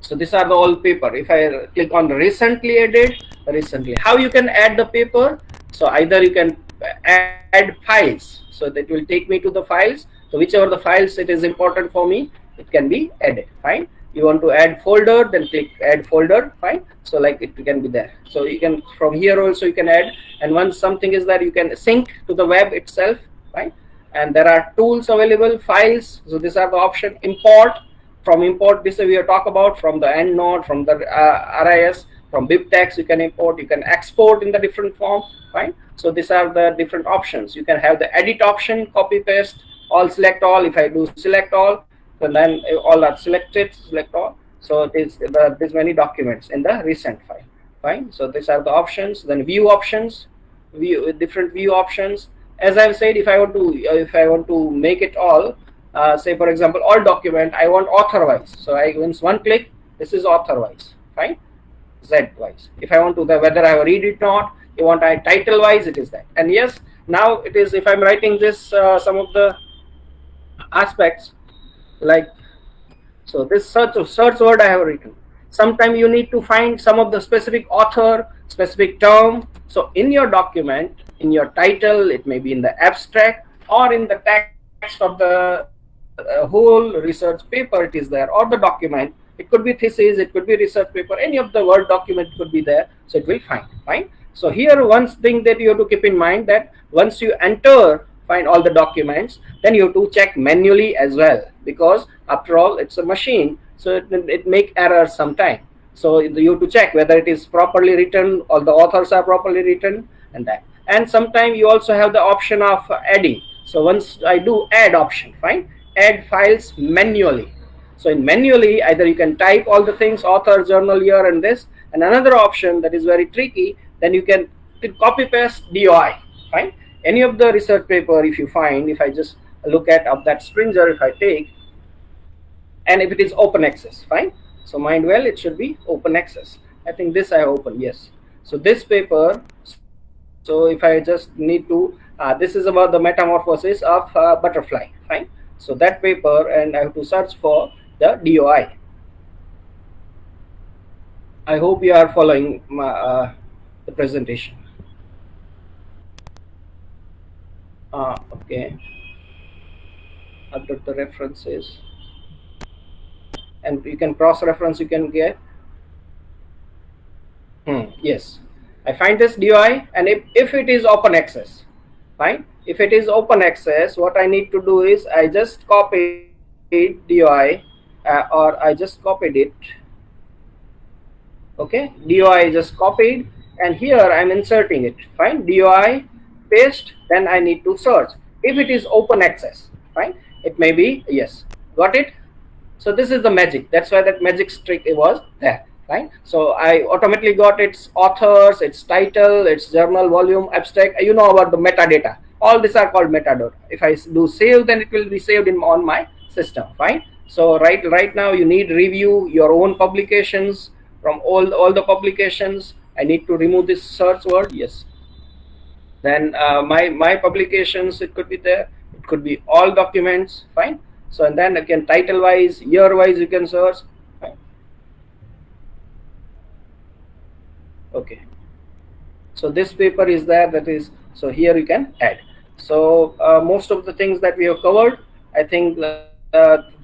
Speaker 4: So these are the all paper. If I click on recently added, recently, how you can add the paper? So either you can add files. So that will take me to the files. So whichever the files it is important for me, it can be added. Fine. You want to add folder, then click add folder. Fine. So like it can be there. So you can from here also you can add. And once something is there, you can sync to the web itself. Fine. And there are tools available, files. So these are the option import. From import, this we have talked about from the EndNote, from the RIS, from BibTeX you can import. You can export in the different form. Fine. So these are the different options. You can have the edit option, copy paste, all select all. If I do select all, then all are selected, select all. So it is there's many documents in the recent file. Fine. So these are the options. Then view options, view different view options. As I've said, if I want to make it all, say for example all document, I want author wise. So I once one click, this is author wise. Fine. Z wise. If I want to whether I read it or not, you want I title wise, it is that. And yes, now it is if I'm writing this some of the aspects like so this search word I have written. Sometimes you need to find some of the specific author, specific term. So in your document, in your title, it may be in the abstract or in the text of the whole research paper it is there, or the document. It could be thesis, it could be research paper, any of the Word document could be there. So it will find. Fine. So here one thing that you have to keep in mind that once you enter find all the documents, then you have to check manually as well, because after all it's a machine, so it make errors sometime. So you have to check whether it is properly written, all the authors are properly written and that. And sometimes you also have the option of adding. So once I do add option, fine, add files manually. So in manually, either you can type all the things, author, journal, year and this, and another option that is very tricky, then you can copy paste DOI. Fine. Any of the research paper if you find, if I just look at of that Springer, if I take, and if it is open access, fine. So mind well, it should be open access. I think this I open, yes. So this paper, so if I just need to, this is about the metamorphosis of butterfly, fine. So that paper, and I have to search for the DOI. I hope you are following my, the presentation. Okay. I've got the references. and you can cross reference, you can get. Yes, I find this DOI, and if it is open access, fine. If it is open access, what I need to do is I just copied DOI, or I just copied it. Okay, DOI just copied, and here I'm inserting it. Fine, DOI, paste, then I need to search. If it is open access, fine, it may be, yes, got it. So this is the magic. That's why that magic trick was there, right? So I automatically got its authors, its title, its journal, volume, abstract. You know about the metadata. All these are called metadata. If I do save, then it will be saved on my system, fine. So right now you need review your own publications from all the publications. I need to remove this search word. Yes. Then my publications, it could be there. It could be all documents, fine. So, and then again, title wise, year wise, you can search. Okay. So this paper is there, that is, so here you can add. So most of the things that we have covered, I think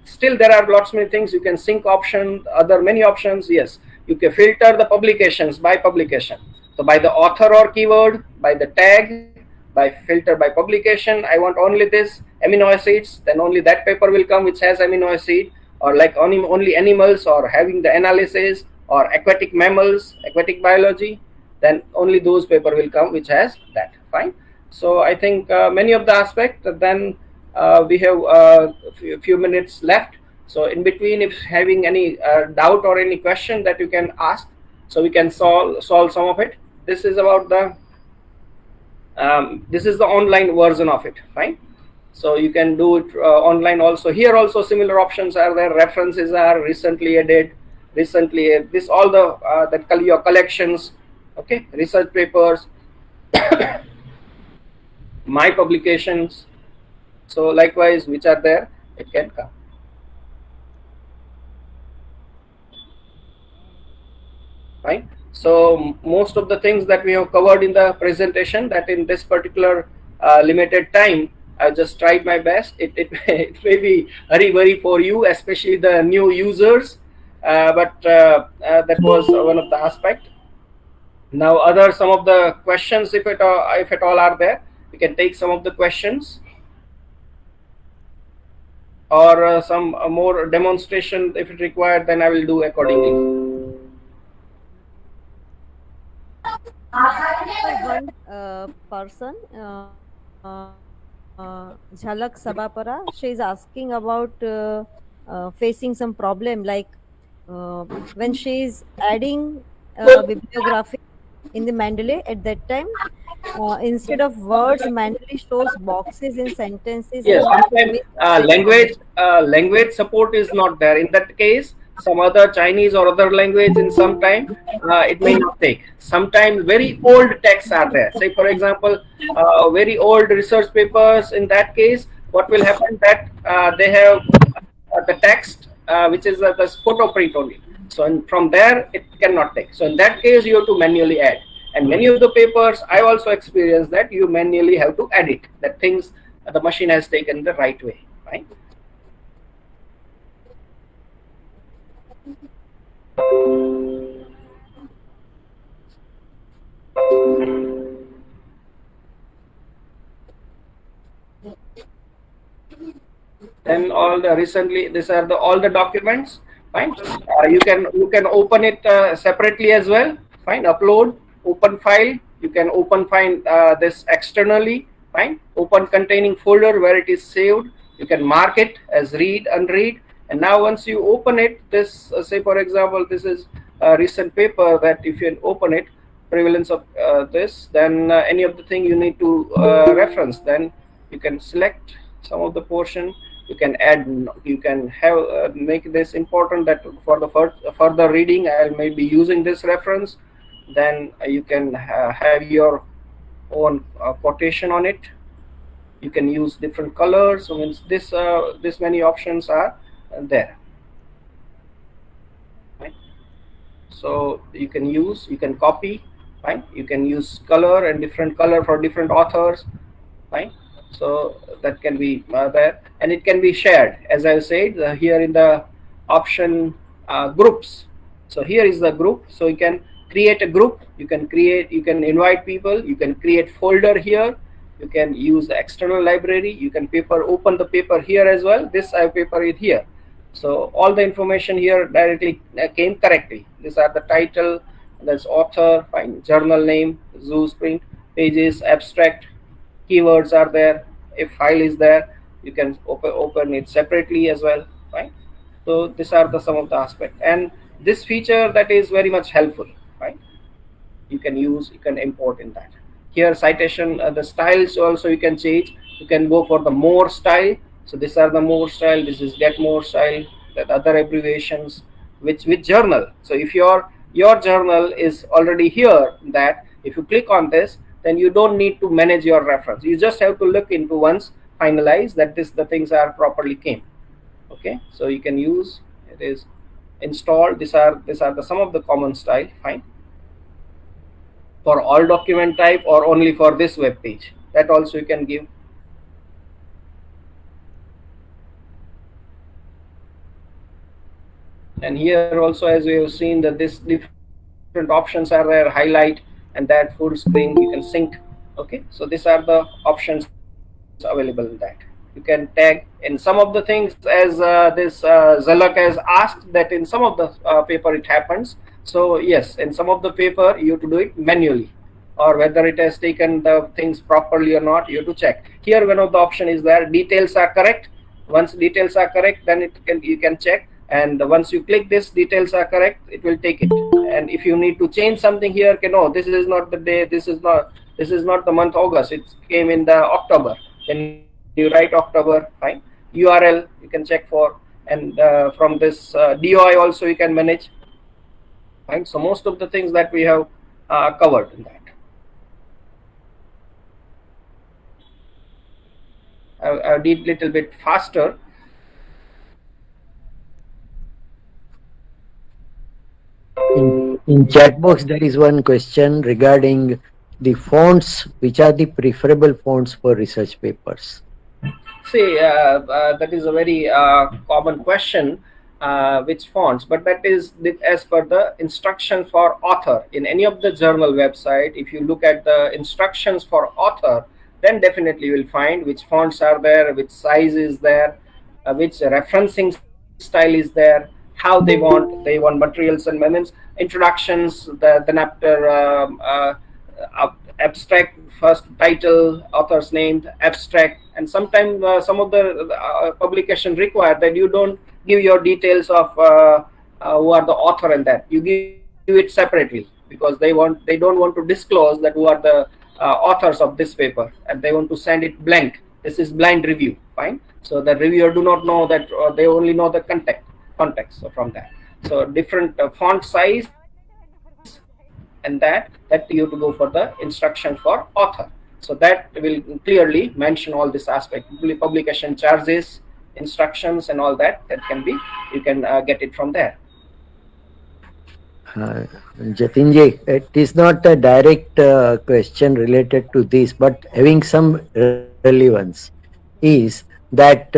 Speaker 4: still there are lots many things. You can sync option, other many options. Yes, you can filter the publications by publication. So by the author or keyword, by the tag, by filter by publication. I want only this amino acids, then only that paper will come which has amino acid, or like only animals, or having the analysis, or aquatic mammals, aquatic biology, then only those paper will come which has that, fine. So I think many of the aspect, then we have a few minutes left. So in between, if having any doubt or any question that you can ask, so we can solve some of it. This is about the this is the online version of it, fine. So you can do it online also. Here also similar options are there. References are recently added, this all the that your collections, okay, research papers, my publications. So likewise, which are there, it can come. Right. So most of the things that we have covered in the presentation, that in this particular limited time, I just tried my best. It may be very for you, especially the new users, but that was one of the aspect. Now some of the questions, if at all are there, we can take some of the questions, or some more demonstration if it required, then I will do accordingly.
Speaker 7: One person, Jhalak Sabapara, she is asking about facing some problem, like when she is adding bibliography in the Mendeley at that time, instead of words, Mendeley shows boxes in sentences.
Speaker 4: Yes,
Speaker 7: And
Speaker 4: sometimes language support is not there. In that case, some other Chinese or other language in some time it may not take. Sometimes very old texts are there. Say for example, very old research papers. In that case, what will happen, that they have the text which is the photo print only. So from there it cannot take. So in that case, you have to manually add. And many of the papers, I also experienced that you manually have to edit that things the machine has taken the right way, right? Then all the recently, these are all the documents, fine. You can open it separately as well, fine. Upload, open file. You can open find this externally, fine. Open containing folder where it is saved. You can mark it as read, unread. And now once you open it, this say for example, this is a recent paper that if you open it, prevalence of this, then any of the thing you need to reference, then you can select some of the portion. You can add, you can have make this important that for the further reading I may be using this reference. Then you can have your own quotation on it. You can use different colors. So means this many options are there, right? So you can copy, right? You can use color and different color for different authors, right? So that can be there, and it can be shared, as I said here in the option groups. So here is the group. So you can create a group, you can invite people, you can create folder here, you can use the external library, you can open the paper here as well. This paper is here. So all the information here directly came correctly. These are the title, that's author, fine, journal name, zoo print, pages, abstract, keywords are there. If file is there, you can open it separately as well, fine. So these are the some of the aspect, and this feature that is very much helpful, right? You can import in that. Here citation, the styles also you can change. You can go for the more style. So these are the more style, this is get more style, that other abbreviations, which journal. So if your journal is already here, that if you click on this, then you don't need to manage your reference. You just have to look into once, finalize that the things are properly came. Okay, so you can use it is installed. These are the some of the common style, fine, for all document type or only for this web page, that also you can give. And here also, as we have seen, that this different options are there, highlight, and that full screen you can sync. Okay, so these are the options available in that. You can tag in some of the things, as this Zalak has asked, that in some of the paper it happens. So yes, in some of the paper you have to do it manually, or whether it has taken the things properly or not, you have to check. Here one of the option is there, details are correct. Once details are correct, then you can check, and once you click this details are correct, it will take it. And if you need to change something here, no, this is not the day, this is not the month August, it came in the October, then you write October, fine. URL you can check for, and from this DOI also you can manage, fine. So most of the things that we have covered in that. I did little bit faster.
Speaker 1: In chat box, there is one question regarding the fonts. Which are the preferable fonts for research papers?
Speaker 4: See, that is a very common question, which fonts, but that is as per the instruction for author. In any of the journal website, if you look at the instructions for author, then definitely you will find which fonts are there, which size is there, which referencing style is there, how they want materials and amendments, introductions, then after abstract, first title, author's name, abstract, and sometimes some of the publication require that you don't give your details of who are the author, and that you give it separately, because they don't want to disclose that who are the authors of this paper, and they want to send it blank. This is blind review, fine. So the reviewer do not know that, they only know the context. So from that, so different font size, and that you have to go for the instruction for author. So that will clearly mention all this aspect, publication charges, instructions, and all that can be, you can get it from there.
Speaker 1: Jatinji, it is not a direct question related to this, but having some relevance, is that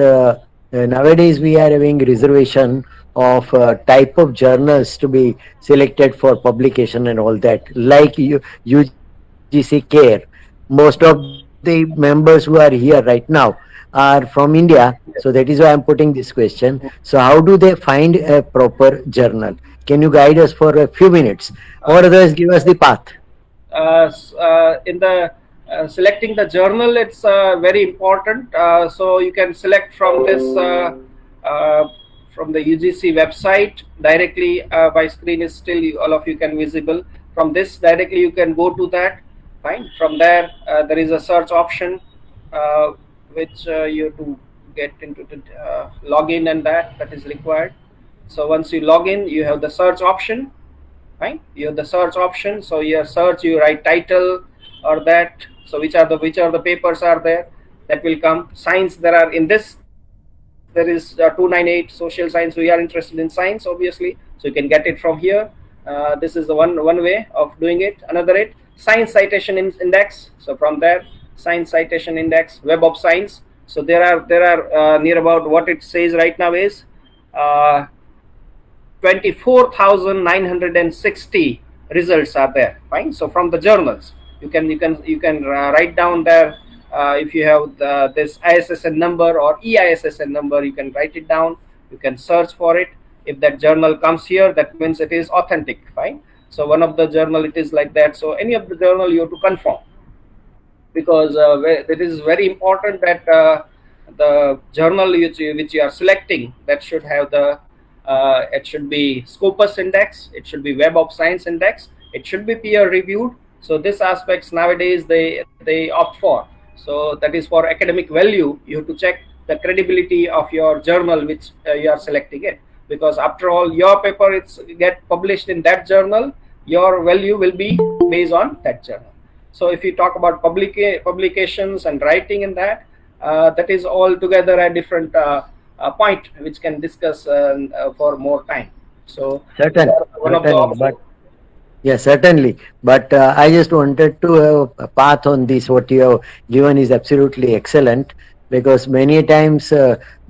Speaker 1: nowadays we are having reservation of type of journals to be selected for publication and all that, like UGC CARE. Most of the members who are here right now are from India, so that is why I'm putting this question. So how do they find a proper journal? Can you guide us for a few minutes, or otherwise give us the path?
Speaker 4: In the selecting the journal, it's very important. So you can select from this from the UGC website directly. My screen is still, all of you can visible. From this directly you can go to that, fine. From there there is a search option, which you have to get into the login, and that is required. So once you log in, you have the search option, fine. You have the search option. So your search, you write title or that. So which are the papers are there, that will come. Science, there are in this, there is 298 social science. We are interested in science, obviously, so you can get it from here. This is the one way of doing it. Another it, science citation index. So from there, science citation index, web of science. So there are near about, what it says right now is 24,960 results are there. Fine. So from the journals, you can write down there. If you have this ISSN number or EISSN number, you can write it down. You can search for it. If that journal comes here, that means it is authentic. Fine. So one of the journal, it is like that. So any of the journal, you have to confirm, because it is very important that the journal which you are selecting, that should have the it should be Scopus index, it should be Web of Science index, it should be peer reviewed. So these aspects nowadays they opt for. So that is for academic value. You have to check the credibility of your journal which you are selecting it, because after all, your paper it's get published in that journal, your value will be based on that journal. So if you talk about publications and writing in that, that is altogether a different point which can discuss for more time. So one of the
Speaker 1: Certainly, but
Speaker 4: options.
Speaker 1: yeah, certainly. But I just wanted to have a path on this. What you have given is absolutely excellent, because many times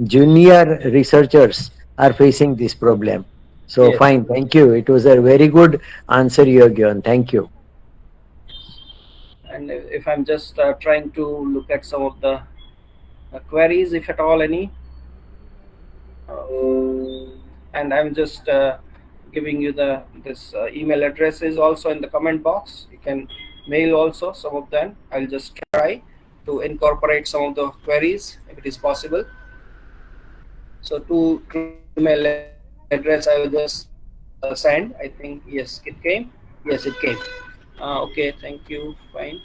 Speaker 1: junior researchers are facing this problem. So
Speaker 4: Yes.
Speaker 1: fine, thank you. It was a very good answer you have given. Thank you.
Speaker 4: And if I'm just trying to look at some of the queries, if at all any, and I'm just giving you the this email address is also in the comment box. You can mail also some of them. I'll just try to incorporate some of the queries if it is possible. So to email address, I will just send. I think yes, it came. Yes, it came. Okay, thank you. Fine.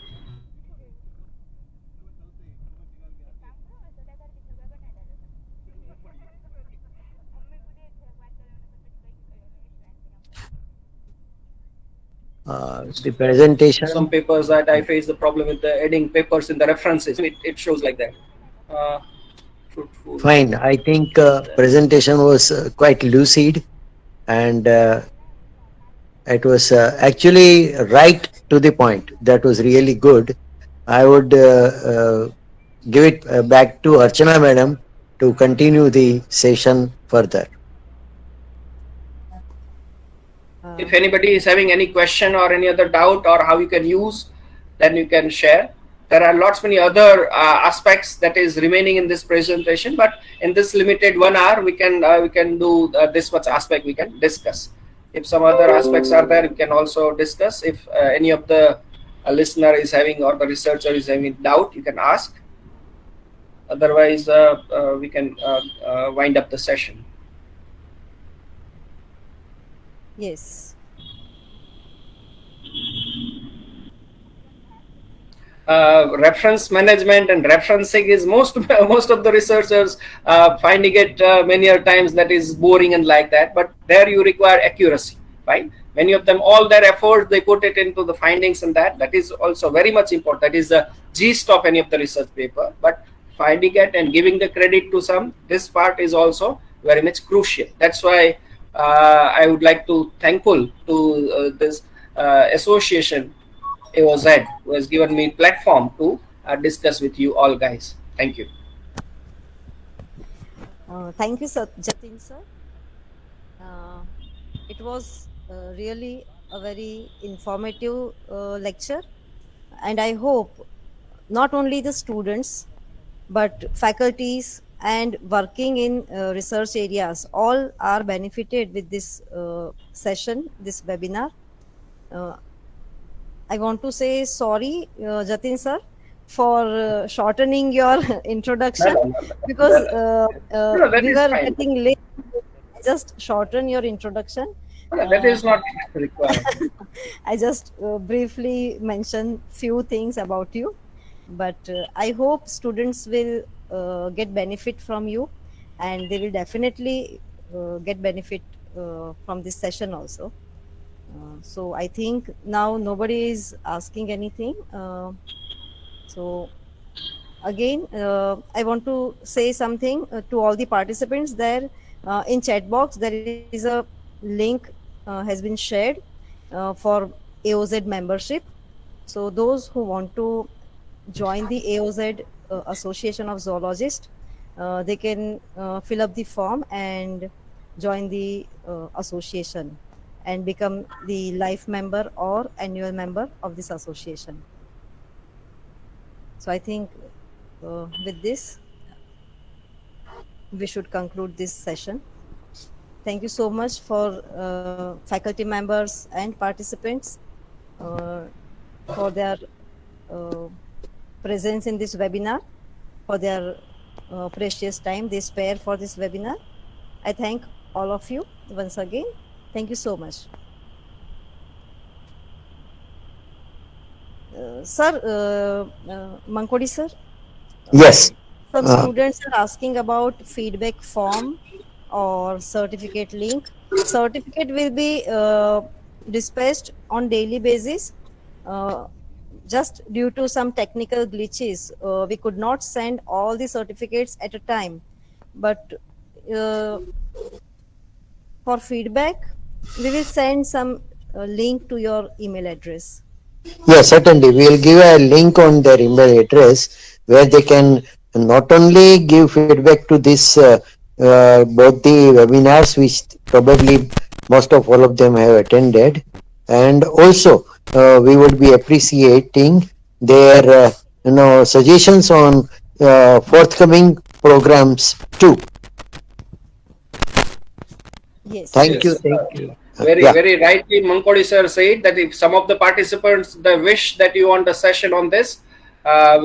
Speaker 1: The
Speaker 4: Some
Speaker 1: presentation,
Speaker 4: papers that I face the problem with the adding papers in the references. It shows like that. Uh, Fruitful.
Speaker 1: fine. I think presentation was quite lucid, and it was actually right to the point. That was really good. I would give it back to Archana madam to continue the session further.
Speaker 4: If anybody is having any question or any other doubt or how you can use, then you can share. There are lots many other aspects that is remaining in this presentation, but in this limited 1 hour, we can do this much aspect we can discuss. If some other aspects are there, we can also discuss. If any of the listener is having or the researcher is having doubt, you can ask. Otherwise, we can wind up the session.
Speaker 7: Yes.
Speaker 4: Reference management and referencing is most of the researchers finding it many a times that is boring and like that, but there you require accuracy, right? Many of them, all their efforts they put it into the findings, and that is also very much important. That is the gist of any of the research paper. But finding it and giving the credit to some, this part is also very much crucial. That's why I would like to thankful to this association AOZ, who has given me platform to discuss with you all guys. Thank you.
Speaker 7: Thank you, sir, Jatin sir. Uh, it was really a very informative lecture, and I hope not only the students but faculties and working in research areas all are benefited with this session, this webinar. Uh, I want to say sorry, Jatin sir, for shortening your introduction, because
Speaker 4: No, that
Speaker 7: we
Speaker 4: is
Speaker 7: were
Speaker 4: fine.
Speaker 7: getting late. Just shorten your introduction.
Speaker 4: No, that is not required.
Speaker 7: I just briefly mentioned few things about you, but I hope students will get benefit from you, and they will definitely get benefit from this session also. So I think now nobody is asking anything. So again, I want to say something to all the participants there. In chat box, there is a link has been shared for AOZ membership. So those who want to join the AOZ Association of Zoologists, they can fill up the form and join the association and become the life member or annual member of this association. So I think with this, we should conclude this session. Thank you so much for faculty members and participants uh, for their uh, presence in this webinar, for their precious time they spare for this webinar. I thank all of you once again. Thank you so much. Sir, Mankodi sir,
Speaker 1: Yes.
Speaker 7: some
Speaker 1: Uh,
Speaker 7: students are asking about feedback form or certificate link. Certificate will be dispatched on daily basis. Uh, just due to some technical glitches, we could not send all the certificates at a time. But uh, for feedback, we will send some link to your email address.
Speaker 1: Yes, certainly. We'll give a link on their email address where they can not only give feedback to this both the webinars which probably most of all of them have attended, and also we would be appreciating their suggestions on forthcoming programs too.
Speaker 7: Yes,
Speaker 1: Thank you.
Speaker 4: Yes,
Speaker 7: yes.
Speaker 1: Thank you.
Speaker 4: very,
Speaker 1: Yeah.
Speaker 4: very rightly, Mankodi sir said that if some of the participants they wish that you want a session on this,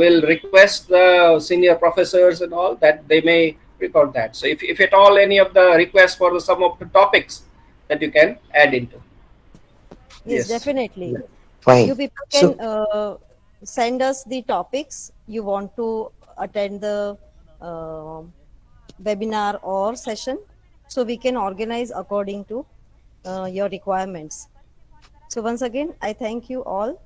Speaker 4: will request the senior professors and all that they may record that. So if at all any of the requests for the some of the topics that you can add into.
Speaker 7: Yes,
Speaker 4: Yes.
Speaker 7: definitely. You
Speaker 1: Fine.
Speaker 7: people
Speaker 1: So
Speaker 7: can send us the topics you want to attend the uh, webinar or session, so we can organize according to your requirements. So once again, I thank you all